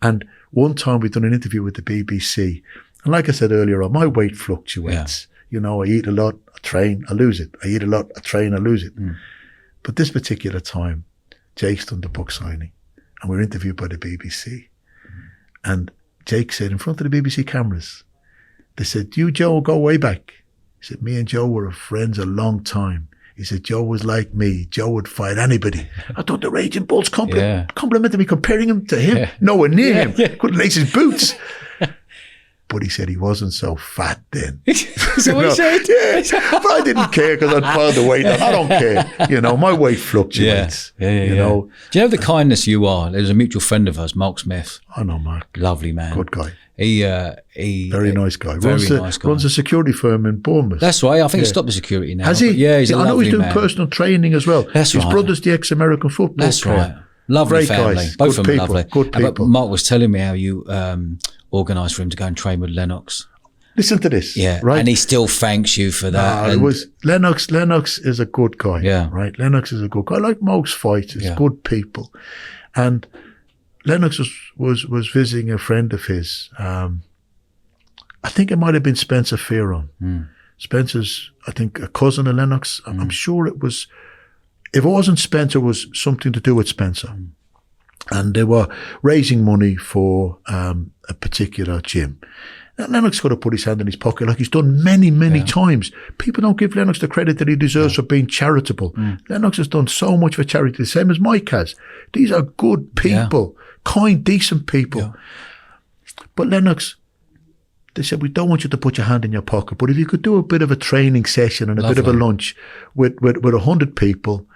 And one time we'd done an interview with the BBC. And like I said earlier on, my weight fluctuates. You know, I eat a lot, I train, I lose it. I eat a lot, I train, I lose it. But this particular time, Jake's done the book signing and we were interviewed by the BBC. And Jake said in front of the BBC cameras, they said, you, Joe, go way back. He said, me and Joe were friends a long time. He said, Joe was like me. Joe would fight anybody. I thought the Raging Bulls complimented me, comparing him to him. Nowhere near him. Couldn't lace his boots. But he said he wasn't so fat then. So what he said? Yeah. But I didn't care because I'd piled the weight on. I don't care. You know, my weight fluctuates. You know. Do you know the kindness you are? There's a mutual friend of ours, Mark Smith. I know Mark. Lovely man. Good guy. He very nice guy. Very nice guy. Runs a security firm in Bournemouth. That's right. I think he stopped the security now. Has he? Yeah, he's a I know lovely he's doing man. personal training as well. That's His right. brother's the ex-American football That's player. right. Lovely Great family. guys. Both Good of them are people. lovely. Good people. But Mark was telling me how you organised for him to go and train with Lennox. Listen to this. Yeah, right? and he still thanks you for that. It and was Lennox. Lennox is a good guy. Yeah. Right. Lennox is a good guy. Like most fighters, good people. And Lennox was visiting a friend of his. I think it might have been Spencer Fearon. Spencer's, I think, a cousin of Lennox. I'm sure it was. If it wasn't Spencer, it was something to do with Spencer. And they were raising money for a particular gym. Now, Lennox got to put his hand in his pocket like he's done many, many times. People don't give Lennox the credit that he deserves for being charitable. Lennox has done so much for charity, the same as Mike has. These are good people, kind, decent people. But Lennox, they said, we don't want you to put your hand in your pocket, but if you could do a bit of a training session and a bit of a lunch with 100 people,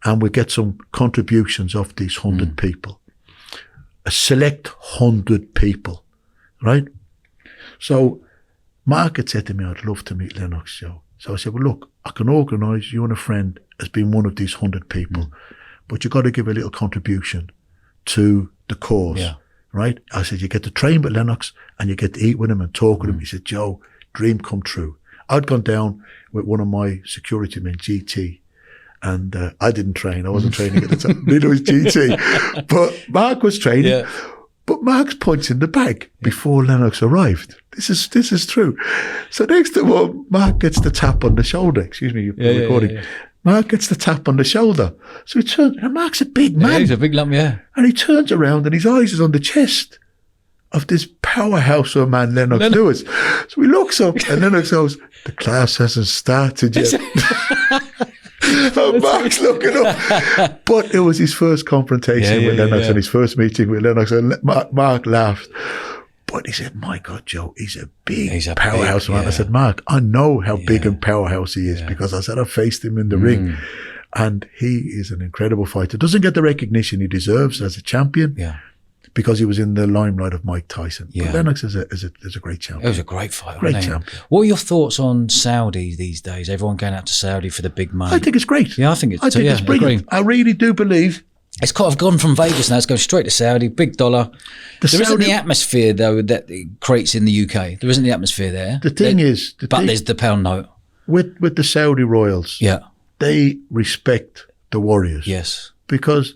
and we get some contributions of these 100 people. A select 100 people, right? So Mark had said to me, I'd love to meet Lennox, Joe. So I said, well, look, I can organise you and a friend as being one of these 100 people, but you've got to give a little contribution to the cause, right? I said, you get to train with Lennox and you get to eat with him and talk with him. He said, Joe, dream come true. I'd gone down with one of my security men, GT, and I didn't train. I wasn't training at the time. Neither was GT. But Mark was training. But Mark's punching the bag before Lennox arrived. This is true. So next to all, Mark gets the tap on the shoulder. Excuse me, you're recording. Mark gets the tap on the shoulder. So he turns, and Mark's a big man. Yeah, he's a big lump, And he turns around and his eyes is on the chest of this powerhouse of a man, Lennox Lewis. So he looks up and Lennox goes, the class hasn't started yet. And Mark's looking up. But it was his first confrontation with Lennox and his first meeting with Lennox. And Mark laughed. But he said, my God, Joe, he's a big powerhouse man. I said, Mark, I know how big and powerhouse he is because I said I faced him in the ring. And he is an incredible fighter. Doesn't get the recognition he deserves as a champion. Because he was in the limelight of Mike Tyson. But Lennox is a great champion. It was a great fight. Great wasn't it? champion. What are your thoughts on Saudi these days? Everyone going out to Saudi for the big money. I think it's great. Yeah, I think it's it's brilliant. I really do believe. It's kind of gone from Vegas now. It's going straight to Saudi, big dollar. There isn't the atmosphere, though, that it creates in the UK. There isn't the atmosphere there. The thing is... But there's the pound note. with the Saudi royals, Yeah. they respect the warriors. Yes. Because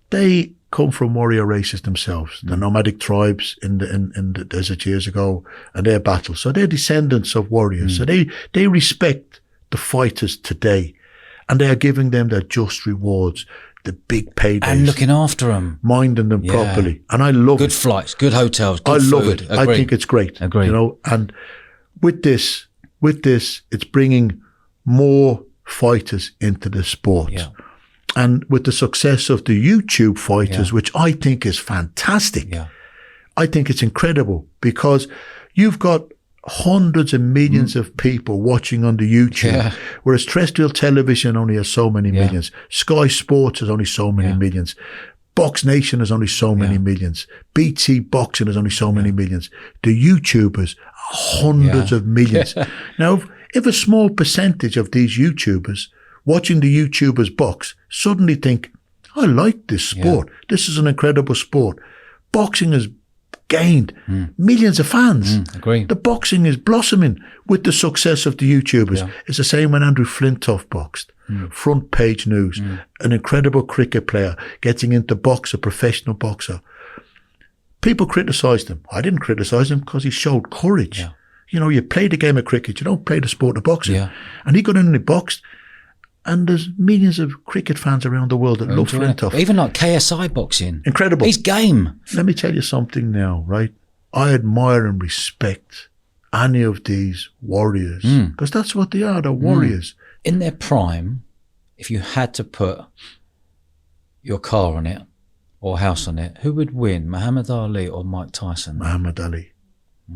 they come from warrior races themselves, the nomadic tribes in the desert years ago, and their battles. So they're descendants of warriors. So they respect the fighters today, and they are giving them their just rewards, the big paydays. And looking after them. Minding them properly. And I love good it. flights, good hotels, good I love food. it. Agree. I think it's great. Agree. You know, and with this, it's bringing more fighters into the sport. Yeah. And with the success of the YouTube fighters, which I think is fantastic, I think it's incredible because you've got hundreds of millions of people watching on the YouTube, whereas terrestrial television only has so many millions. Sky Sports has only so many millions. Box Nation has only so many millions. BT Boxing has only so many millions. The YouTubers, hundreds of millions. Now, if a small percentage of these YouTubers watching the YouTubers box suddenly think, I like this sport. This is an incredible sport. Boxing has gained millions of fans. Agree. The boxing is blossoming with the success of the YouTubers. It's the same when Andrew Flintoff boxed. Front page news. An incredible cricket player getting into box, a professional boxer. People criticised him. I didn't criticise him because he showed courage. You know, you play the game of cricket, you don't play the sport of boxing. And he got in and he boxed. And there's millions of cricket fans around the world that love Flintoff. Even like KSI boxing. Incredible. He's game. Let me tell you something now, right? I admire and respect any of these warriors because that's what they are. They're warriors. In their prime, if you had to put your car on it or house on it, who would win, Muhammad Ali or Mike Tyson? Muhammad Ali.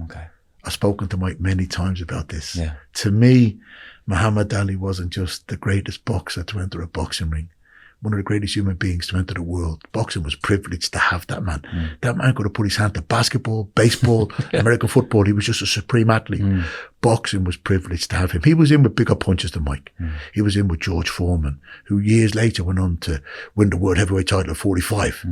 Okay. I've spoken to Mike many times about this. Yeah. To me, Muhammad Ali wasn't just the greatest boxer to enter a boxing ring, one of the greatest human beings to enter the world. Boxing was privileged to have that man. That man could have put his hand to basketball, baseball, American football. He was just a supreme athlete. Boxing was privileged to have him. He was in with bigger punches than Mike. He was in with George Foreman, who years later went on to win the world heavyweight title at 45.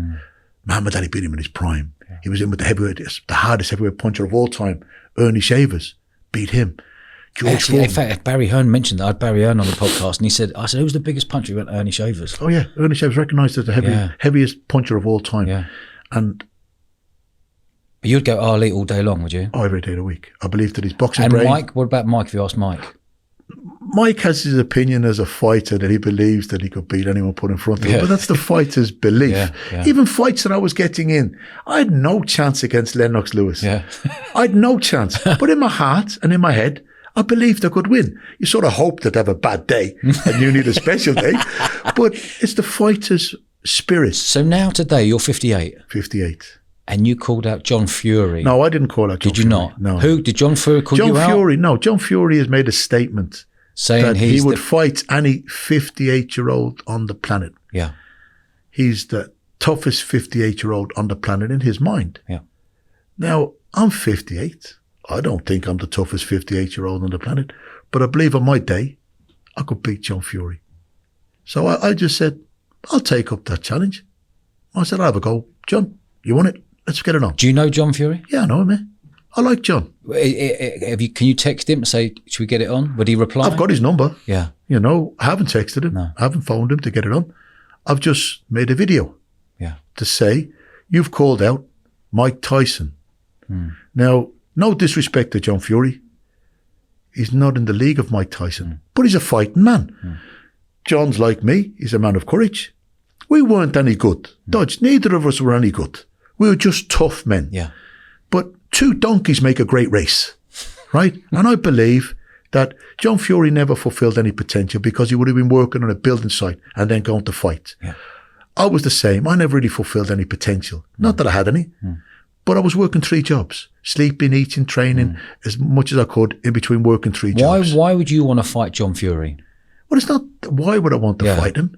Muhammad Ali beat him in his prime. He was in with the hardest heavyweight puncher of all time, Ernie Shavers, beat him. Actually, in fact, Barry Hearn mentioned that. I had Barry Hearn on the podcast, and I said, who's the biggest puncher? He went, Ernie Shavers. Oh yeah, Ernie Shavers recognised as the heaviest puncher of all time. Yeah. And you'd go Ali all day long, would you? Oh, every day of the week. I believe that his boxing and brain. Mike, what about Mike? If you ask Mike, Mike has his opinion as a fighter that he believes that he could beat anyone put in front of him. But that's the fighter's belief. Even fights that I was getting in, I had no chance against Lennox Lewis. I had no chance. But in my heart and in my head, I believed I could win. You sort of hope that they have a bad day and you need a special day. But it's the fighter's spirit. So now today, you're 58. 58. And you called out John Fury. No, I didn't call out John Fury. Did you not? No. Who? Did John Fury call you out? John Fury, no. John Fury has made a statement saying that he would fight any 58-year-old on the planet. Yeah. He's the toughest 58-year-old on the planet in his mind. Yeah. Now, I'm 58. I don't think I'm the toughest 58-year-old on the planet, but I believe on my day, I could beat John Fury. So I just said, I'll take up that challenge. I said, I'll have a go. John, you want it? Let's get it on. Do you know John Fury? Yeah, I know him, man. I like John. Can you text him and say, should we get it on? Would he reply? I've got his number. Yeah. You know, I haven't texted him. No. I haven't phoned him to get it on. I've just made a video to say, you've called out Mike Tyson. Now, no disrespect to John Fury. He's not in the league of Mike Tyson, but he's a fighting man. John's like me. He's a man of courage. We weren't any good. Dodge, neither of us were any good. We were just tough men. Yeah. But two donkeys make a great race, right? And I believe that John Fury never fulfilled any potential because he would have been working on a building site and then going to fight. Yeah. I was the same. I never really fulfilled any potential. Not that I had any, but I was working 3 jobs, sleeping, eating, training as much as I could in between working 3 jobs. Why would you want to fight John Fury? Well, it's not, why would I want to fight him?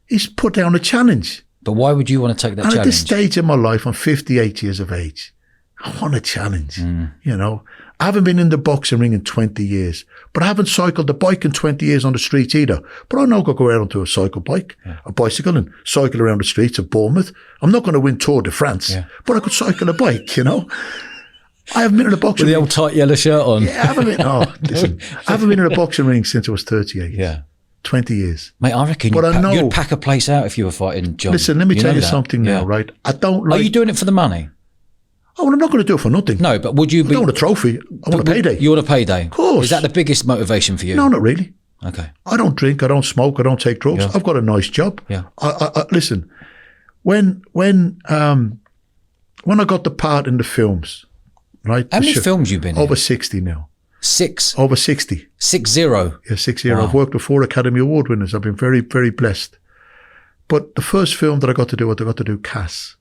He's put down a challenge. But why would you want to take that challenge? At this stage in my life, I'm 58 years of age. I want a challenge, you know. I haven't been in the boxing ring in 20 years, but I haven't cycled a bike in 20 years on the streets either. But I know I could go out onto a cycle bike, a bicycle, and cycle around the streets of Bournemouth. I'm not going to win Tour de France, but I could cycle a bike, you know. I haven't been in a boxing With the ring. old tight yellow shirt on. Yeah, I haven't been. Oh, listen, I haven't been in a boxing ring since I was 38. Yeah. 20 years. Mate, I reckon But I know- you'd pack a place out if you were fighting John. Listen, let me tell know you that? something now, Yeah. right? I don't Are like. you doing it for the money? Oh, well, I'm not going to do it for nothing. No, but would you I be... don't want a trophy. I want a payday. You want a payday? Of course. Is that the biggest motivation for you? No, not really. Okay. I don't drink. I don't smoke. I don't take drugs. Yeah. I've got a nice job. Yeah. I listen. When I got the part in the films, right? How many the films you been Over in? 60 now. 6? Over 60. 6-0? Yeah, 6 years. Wow. I've worked with 4 Academy Award winners. I've been very, very blessed. But the first film that I got to do Cass.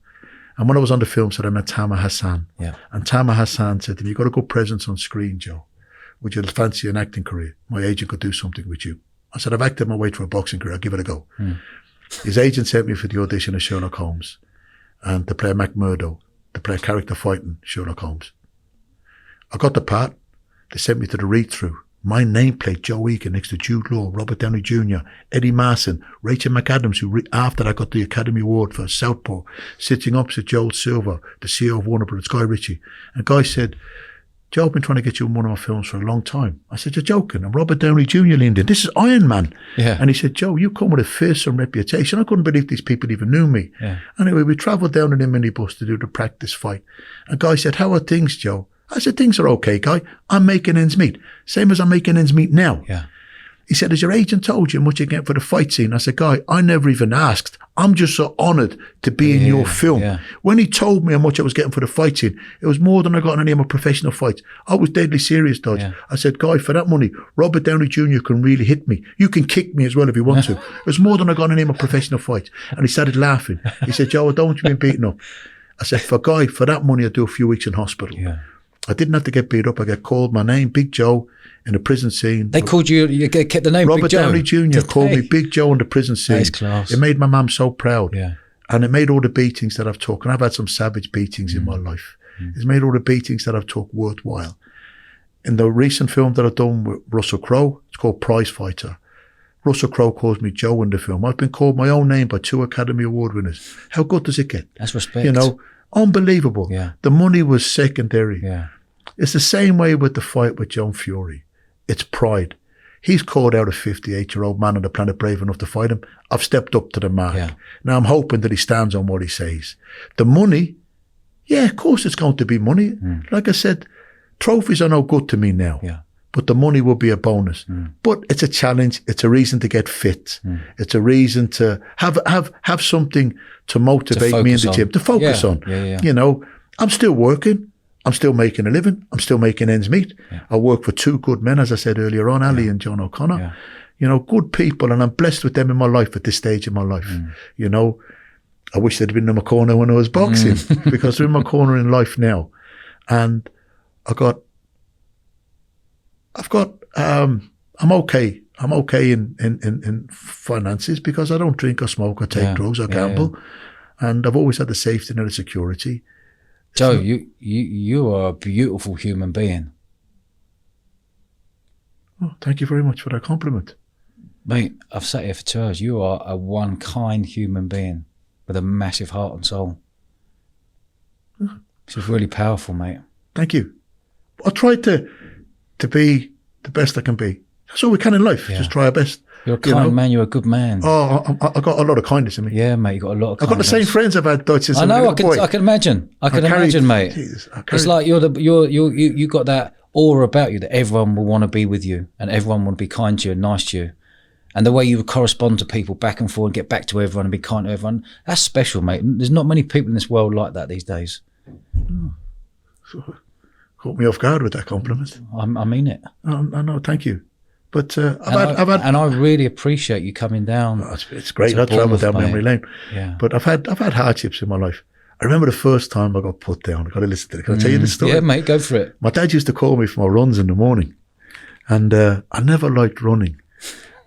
And when I was on the film set, I met Tama Hassan. Yeah. And Tama Hassan said to me, "You got a good presence on screen, Joe. Would you fancy an acting career? My agent could do something with you." I said, "I've acted my way through a boxing career. I'll give it a go." His agent sent me for the audition of Sherlock Holmes and to play McMurdo, to play a character fighting Sherlock Holmes. I got the part. They sent me to the read-through. My nameplate, Joe Egan, next to Jude Law, Robert Downey Jr., Eddie Marson, Rachel McAdams, who after I got the Academy Award for Southpaw, sitting opposite Joel Silver, the CEO of Warner Brothers, Guy Ritchie. And Guy said, "Joe, I've been trying to get you in one of our films for a long time." I said, "You're joking." And Robert Downey Jr. leaned in. "This is Iron Man." Yeah. And he said, "Joe, you come with a fearsome reputation." I couldn't believe these people even knew me. Yeah. Anyway, we travelled down in a minibus to do the practice fight. And Guy said, "How are things, Joe?" I said, "Things are okay, Guy. I'm making ends meet. Same as I'm making ends meet now." Yeah. He said, "Has your agent told you how much you get for the fight scene?" I said, "Guy, I never even asked. I'm just so honoured to be in your film." yeah. When he told me how much I was getting for the fight scene, it was more than I got in any of my professional fights. I was deadly serious, Dodge. Yeah. I said, "Guy, for that money, Robert Downey Jr. can really hit me. You can kick me as well if you want to." It was more than I got in any of my professional fights. And he started laughing. He said, "Joe, I don't want you being beaten up." I said, Guy, for that money, I'd do a few weeks in hospital." Yeah. I didn't have to get beat up. I got called my name, Big Joe, in the prison scene. They called you kept the name Robert Big Joe. Downey Jr. Did called they? me Big Joe in the prison scene. That is class. It made my mum so proud. Yeah. And it made all the beatings that I've took, and I've had some savage beatings in my life. It's made all the beatings that I've took worthwhile. In the recent film that I've done with Russell Crowe, it's called Prize Fighter. Russell Crowe calls me Joe in the film. I've been called my own name by 2 Academy Award winners. How good does it get? That's respect. You know, unbelievable. Yeah. The money was secondary. Yeah. It's the same way with the fight with John Fury. It's pride. He's called out a 58-year-old man on the planet brave enough to fight him. I've stepped up to the mark. Yeah. Now I'm hoping that he stands on what he says. The money, yeah, of course it's going to be money. Like I said, trophies are no good to me now. Yeah. But the money will be a bonus. But it's a challenge. It's a reason to get fit. It's a reason to have something to motivate me in focus the on. gym, to focus Yeah, on. yeah. You know, I'm still working. I'm still making a living. I'm still making ends meet. I work for 2 good men, as I said earlier on, Ali and John O'Connor. Yeah. You know, good people, and I'm blessed with them in my life at this stage of my life. You know, I wish they'd been in my corner when I was boxing because they're in my corner in life now. And I'm okay. I'm okay in finances because I don't drink or smoke or take drugs or gamble. And I've always had the safety net of security. Joe, you are a beautiful human being. Oh, thank you very much for that compliment. Mate, I've sat here for 2 hours. You are a one kind human being with a massive heart and soul. It's just really powerful, mate. Thank you. I try to be the best I can be. That's all we can in life. Just try our best. You're a kind man. You're a good man. Oh, I got a lot of kindness in me. Yeah, mate. You got a lot of. I've got the same friends I've had since I I was a know. little boy. I can imagine. I can imagine, mate. Jesus, It's like you got that aura about you that everyone will want to be with you and everyone will be kind to you and nice to you. And the way you correspond to people back and forth and get back to everyone and be kind to everyone, that's special, mate. There's not many people in this world like that these days. Caught me off guard with that compliment. I mean it. I know, thank you. But And I really appreciate you coming down. It's great. I travel down memory lane. Yeah. But I've had hardships in my life. I remember the first time I got put down. I got to listen to it. Can I tell you the story? Yeah, mate, go for it. My dad used to call me for my runs in the morning, and I never liked running.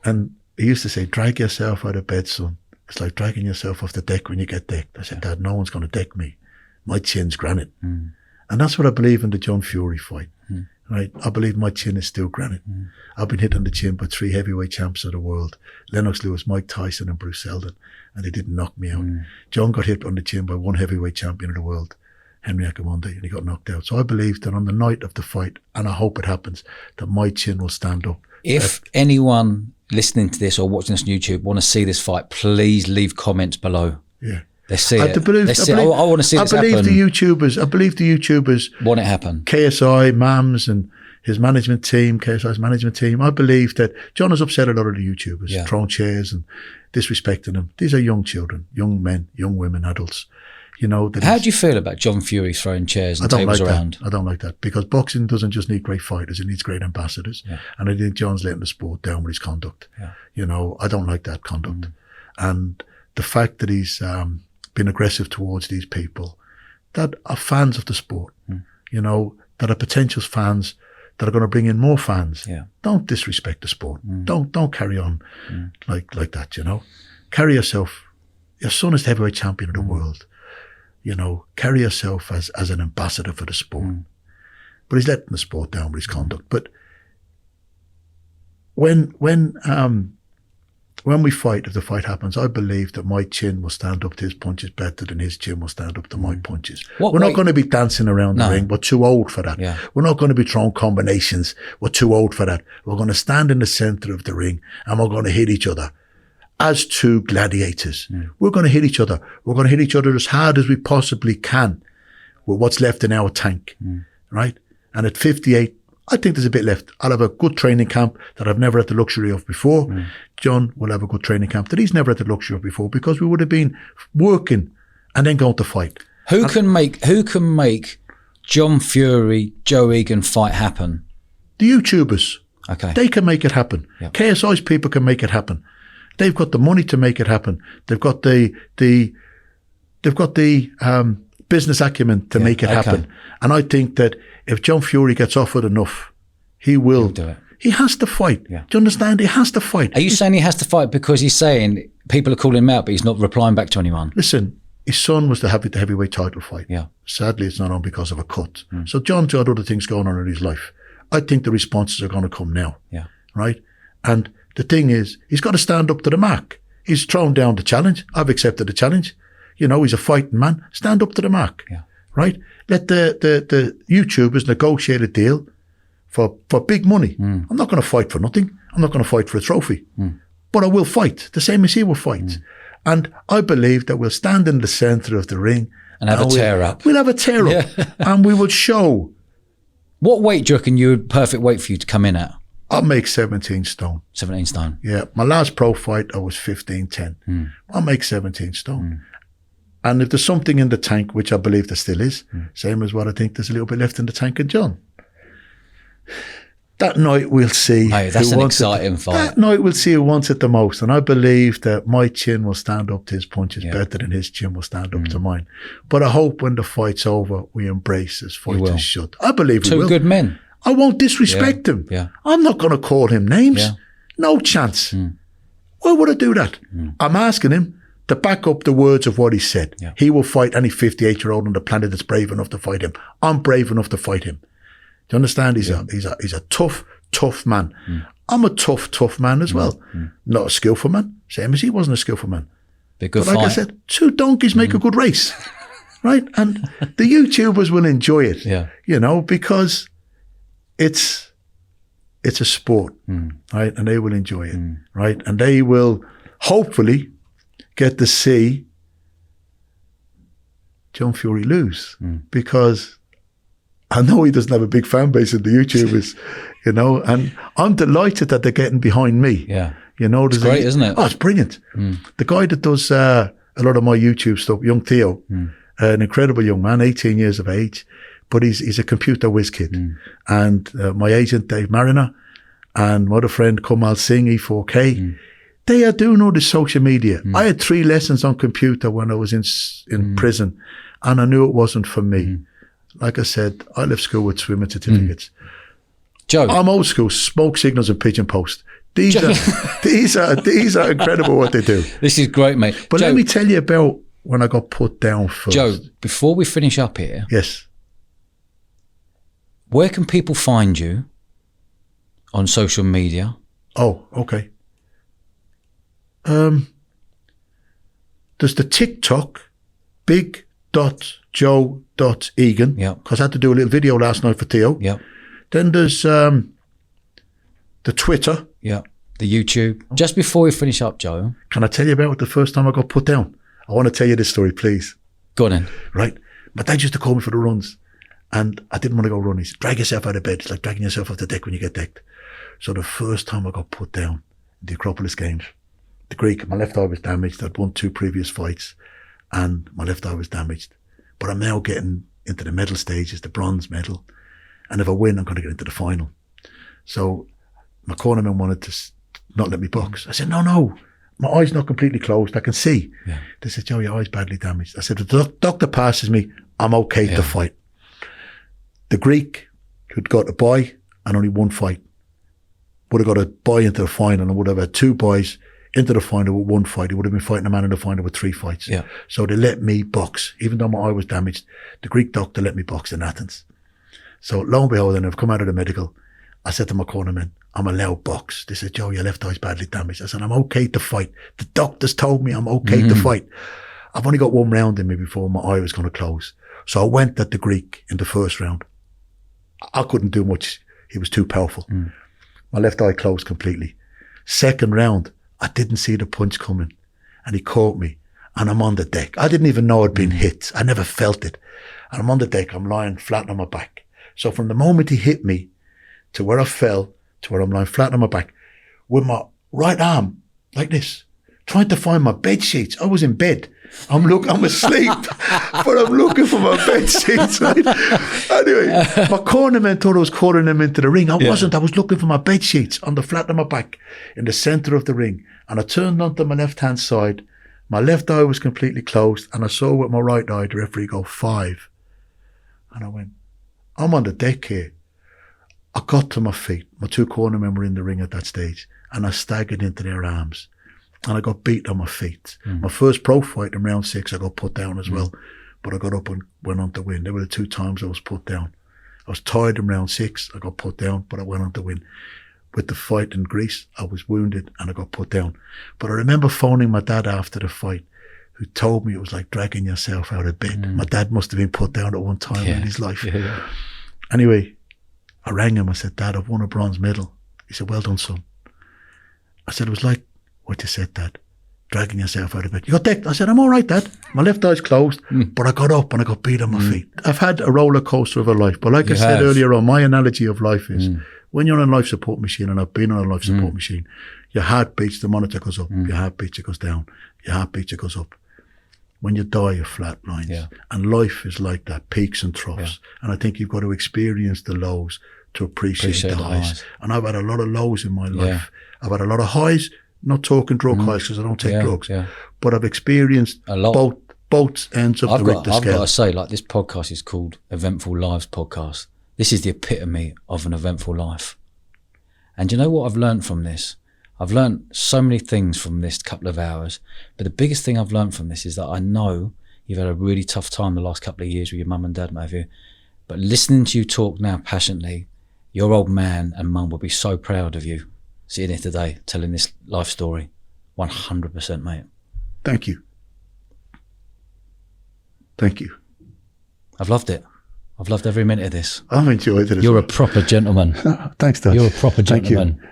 And he used to say, "Drag yourself out of bed, son. It's like dragging yourself off the deck when you get decked." I said, "Dad, no one's going to deck me. My chin's granite." And that's what I believe in the John Fury fight. Right? I believe my chin is still granite. I've been hit on the chin by 3 heavyweight champs of the world: Lennox Lewis, Mike Tyson, and Bruce Seldon, and they didn't knock me out. John got hit on the chin by 1 heavyweight champion of the world, Henry Akinwande, and he got knocked out. So I believe that on the night of the fight, and I hope it happens, that my chin will stand up. If anyone listening to this or watching this on YouTube want to see this fight, please leave comments below. Yeah. Let's see I it. believe- Let's I see it. believe- I want to see this I believe happen. I believe the YouTubers, Want it happen. KSI, Mams, and his management team, KSI's management team. I believe that John has upset a lot of the YouTubers, Yeah. throwing chairs and disrespecting them. These are young children, young men, young women, adults. You know. That How he's- do you feel about John Fury throwing chairs I and don't tables like around? that. I don't like that because boxing doesn't just need great fighters; it needs great ambassadors. Yeah. And I think John's letting the sport down with his conduct. Yeah. You know, I don't like that conduct, and the fact that he's been aggressive towards these people that are fans of the sport. You know, that are potential fans that are going to bring in more fans. Yeah. Don't disrespect the sport. Don't carry on like that. You know, carry yourself. Your son is the heavyweight champion of the world. You know, carry yourself as an ambassador for the sport. But he's letting the sport down with his conduct. But when we fight, if the fight happens, I believe that my chin will stand up to his punches better than his chin will stand up to my punches. What We're weight- not going to be dancing around the No. ring. We're too old for that. Yeah. We're not going to be throwing combinations. We're too old for that. We're going to stand in the center of the ring and we're going to hit each other as two gladiators. We're going to hit each other. We're going to hit each other as hard as we possibly can with what's left in our tank, right? And at 58, I think there's a bit left. I'll have a good training camp that I've never had the luxury of before. John will have a good training camp that he's never had the luxury of before because we would have been working and then going to fight. Who can make John Fury, Joe Egan fight happen? The YouTubers, Okay. they can make it happen. Yep. KSI's people can make it happen. They've got the money to make it happen. They've got the business acumen to make it okay. happen. And I think that if John Fury gets offered enough, he will do it. He has to fight. Yeah. Do you understand? He has to fight. Are you saying he has to fight because he's saying people are calling him out, but he's not replying back to anyone? Listen, his son was the heavyweight title fight. Yeah. Sadly, it's not on because of a cut. So John's got other things going on in his life. I think the responses are going to come now. Yeah. Right? And the thing is, he's got to stand up to the mark. He's thrown down the challenge. I've accepted the challenge. You know, he's a fighting man. Stand up to the mark. Yeah. Right? Let the YouTubers negotiate a deal for big money. I'm not going to fight for nothing. I'm not going to fight for a trophy. But I will fight, the same as he will fight. And I believe that we'll stand in the centre of the ring. And have a tear up. We'll have a tear up. And we will show. What weight do you reckon you would perfect weight for you to come in at? I'll make 17 stone. 17 stone. Yeah. My last pro fight, I was 15-10. I'll make 17 stone. And if there's something in the tank, which I believe there still is, same as what I think there's a little bit left in the tank of John. That night we'll see. Mate, that's who an wants exciting it. fight. That night we'll see who wants it the most. And I believe that my chin will stand up to his punches better than his chin will stand up to mine. But I hope when the fight's over, we embrace as will. fighters should. I believe we Two will. good men. I won't disrespect him. Yeah. I'm not going to call him names. Yeah. No chance. Why would I do that? I'm asking him to back up the words of what he said. Yeah. He will fight any 58-year-old on the planet that's brave enough to fight him. I'm brave enough to fight him. Do you understand? He's a tough man. I'm a tough man as well. Not a skillful man. Same as he wasn't a skillful man. Be a good But like fight. I said, two donkeys make a good race. Right? And the YouTubers will enjoy it. Yeah. You know, because it's a sport, right? And they will enjoy it, right? And they will hopefully get to see John Fury lose because I know he doesn't have a big fan base in the YouTubers, you know, and I'm delighted that they're getting behind me. Yeah. You know, It's great, isn't it? Oh, it's brilliant. The guy that does a lot of my YouTube stuff, young Theo, an incredible young man, 18 years of age, but he's a computer whiz kid. And my agent, Dave Mariner, and my other friend, Kamal Singh, E4K, they are doing all this social media. I had 3 lessons on computer when I was in prison, and I knew it wasn't for me. Like I said, I left school with swimming certificates. Joe. I'm old school, smoke signals and pigeon post. These are incredible what they do. This is great, mate. But Joe, let me tell you about when I got put down first. Joe, before we finish up here, Yes. where can people find you on social media? Oh, okay. There's the TikTok, Big Theo.joe.egan. Yeah. Because I had to do a little video last night for Theo. Yeah. Then there's the Twitter. Yeah. The YouTube. Just before we finish up, Joe. Can I tell you about the first time I got put down? I want to tell you this story, please. Go on then. Right. My dad used to call me for the runs. And I didn't want to go run. He said, drag yourself out of bed. It's like dragging yourself off the deck when you get decked. So the first time I got put down in the Acropolis Games, the Greek, my left eye was damaged. I'd won 2 previous fights and my left eye was damaged. But I'm now getting into the medal stages, the bronze medal. And if I win, I'm going to get into the final. So my cornerman wanted to not let me box. I said, no. My eye's not completely closed. I can see. Yeah. They said, Joe, your eye's badly damaged. I said, if the doctor passes me, I'm okay to fight. The Greek, who'd got a bye and only 1 fight, would have got a bye into the final and would have had 2 byes into the final with 1 fight. He would have been fighting a man in the final with 3 fights. Yeah. So they let me box. Even though my eye was damaged, the Greek doctor let me box in Athens. So lo and behold, and I've come out of the medical, I said to my cornerman, I'm allowed box. They said, Joe, your left eye's badly damaged. I said, I'm okay to fight. The doctors told me I'm okay to fight. I've only got 1 round in me before my eye was going to close. So I went at the Greek in the first round. I couldn't do much. He was too powerful. My left eye closed completely. Second round, I didn't see the punch coming and he caught me and I'm on the deck. I didn't even know I'd been hit. I never felt it. And I'm on the deck. I'm lying flat on my back. So from the moment he hit me to where I fell to where I'm lying flat on my back with my right arm like this, trying to find my bed sheets. I was in bed. I'm asleep, but I'm looking for my bed sheets, right? Anyway, my cornerman thought I was calling him into the ring. I wasn't. I was looking for my bed sheets on the flat of my back in the center of the ring. And I turned onto my left-hand side. My left eye was completely closed. And I saw with my right eye the referee go 5. And I went, I'm on the deck here. I got to my feet. My 2 cornermen were in the ring at that stage. And I staggered into their arms. And I got beat on my feet. My first pro fight in round 6, I got put down as well. But I got up and went on to win. They were the 2 times I was put down. I was tired in round 6. I got put down, but I went on to win. With the fight in Greece, I was wounded and I got put down. But I remember phoning my dad after the fight, who told me it was like dragging yourself out of bed. My dad must have been put down at one time in his life. Anyway, I rang him. I said, Dad, I've won a bronze medal. He said, well done, son. I said, it was like what you said, Dad, dragging yourself out of bed. You got decked? I said, I'm all right, Dad. My left eye's closed, but I got up and I got beat on my feet. I've had a roller coaster of a life, but like I said earlier on, my analogy of life is when you're on a life support machine, and I've been on a life support machine, your heart beats, the monitor goes up, your heart beats, it goes down, your heart beats, it goes up. When you die, you're flatlines. And life is like that, peaks and troughs. And I think you've got to experience the lows to appreciate the highs. And I've had a lot of lows in my life. I've had a lot of highs, not talking drug highs because I don't take drugs, but I've experienced a lot. Both ends of the Richter scale. I've got to say, like, this podcast is called Eventful Lives Podcast. This is the epitome of an eventful life. And you know what I've learned from this? I've learned so many things from this couple of hours, but the biggest thing I've learned from this is that I know you've had a really tough time the last couple of years with your mum and dad, maybe, but listening to you talk now passionately, your old man and mum will be so proud of you sitting here today telling this life story. 100%, mate. Thank you. Thank you. I've loved it. I've loved every minute of this. I've enjoyed it. You're a proper gentleman. Thanks, Dad. You're a proper gentleman. Thank you.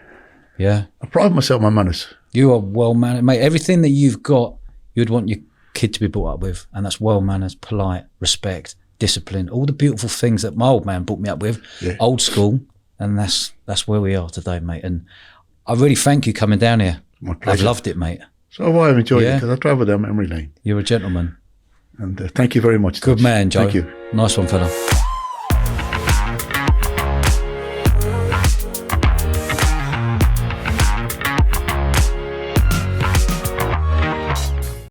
Yeah. I pride myself on my manners. You are well mannered, mate. Everything that you've got, you'd want your kid to be brought up with, and that's well manners, polite, respect, discipline, all the beautiful things that my old man brought me up with, old school, and that's where we are today, mate. And I really thank you coming down here. My pleasure. I've loved it, mate. So I've enjoyed it because I travelled down memory lane. You're a gentleman. And thank you very much. Good man, Joe. Thank you. Nice one, fella.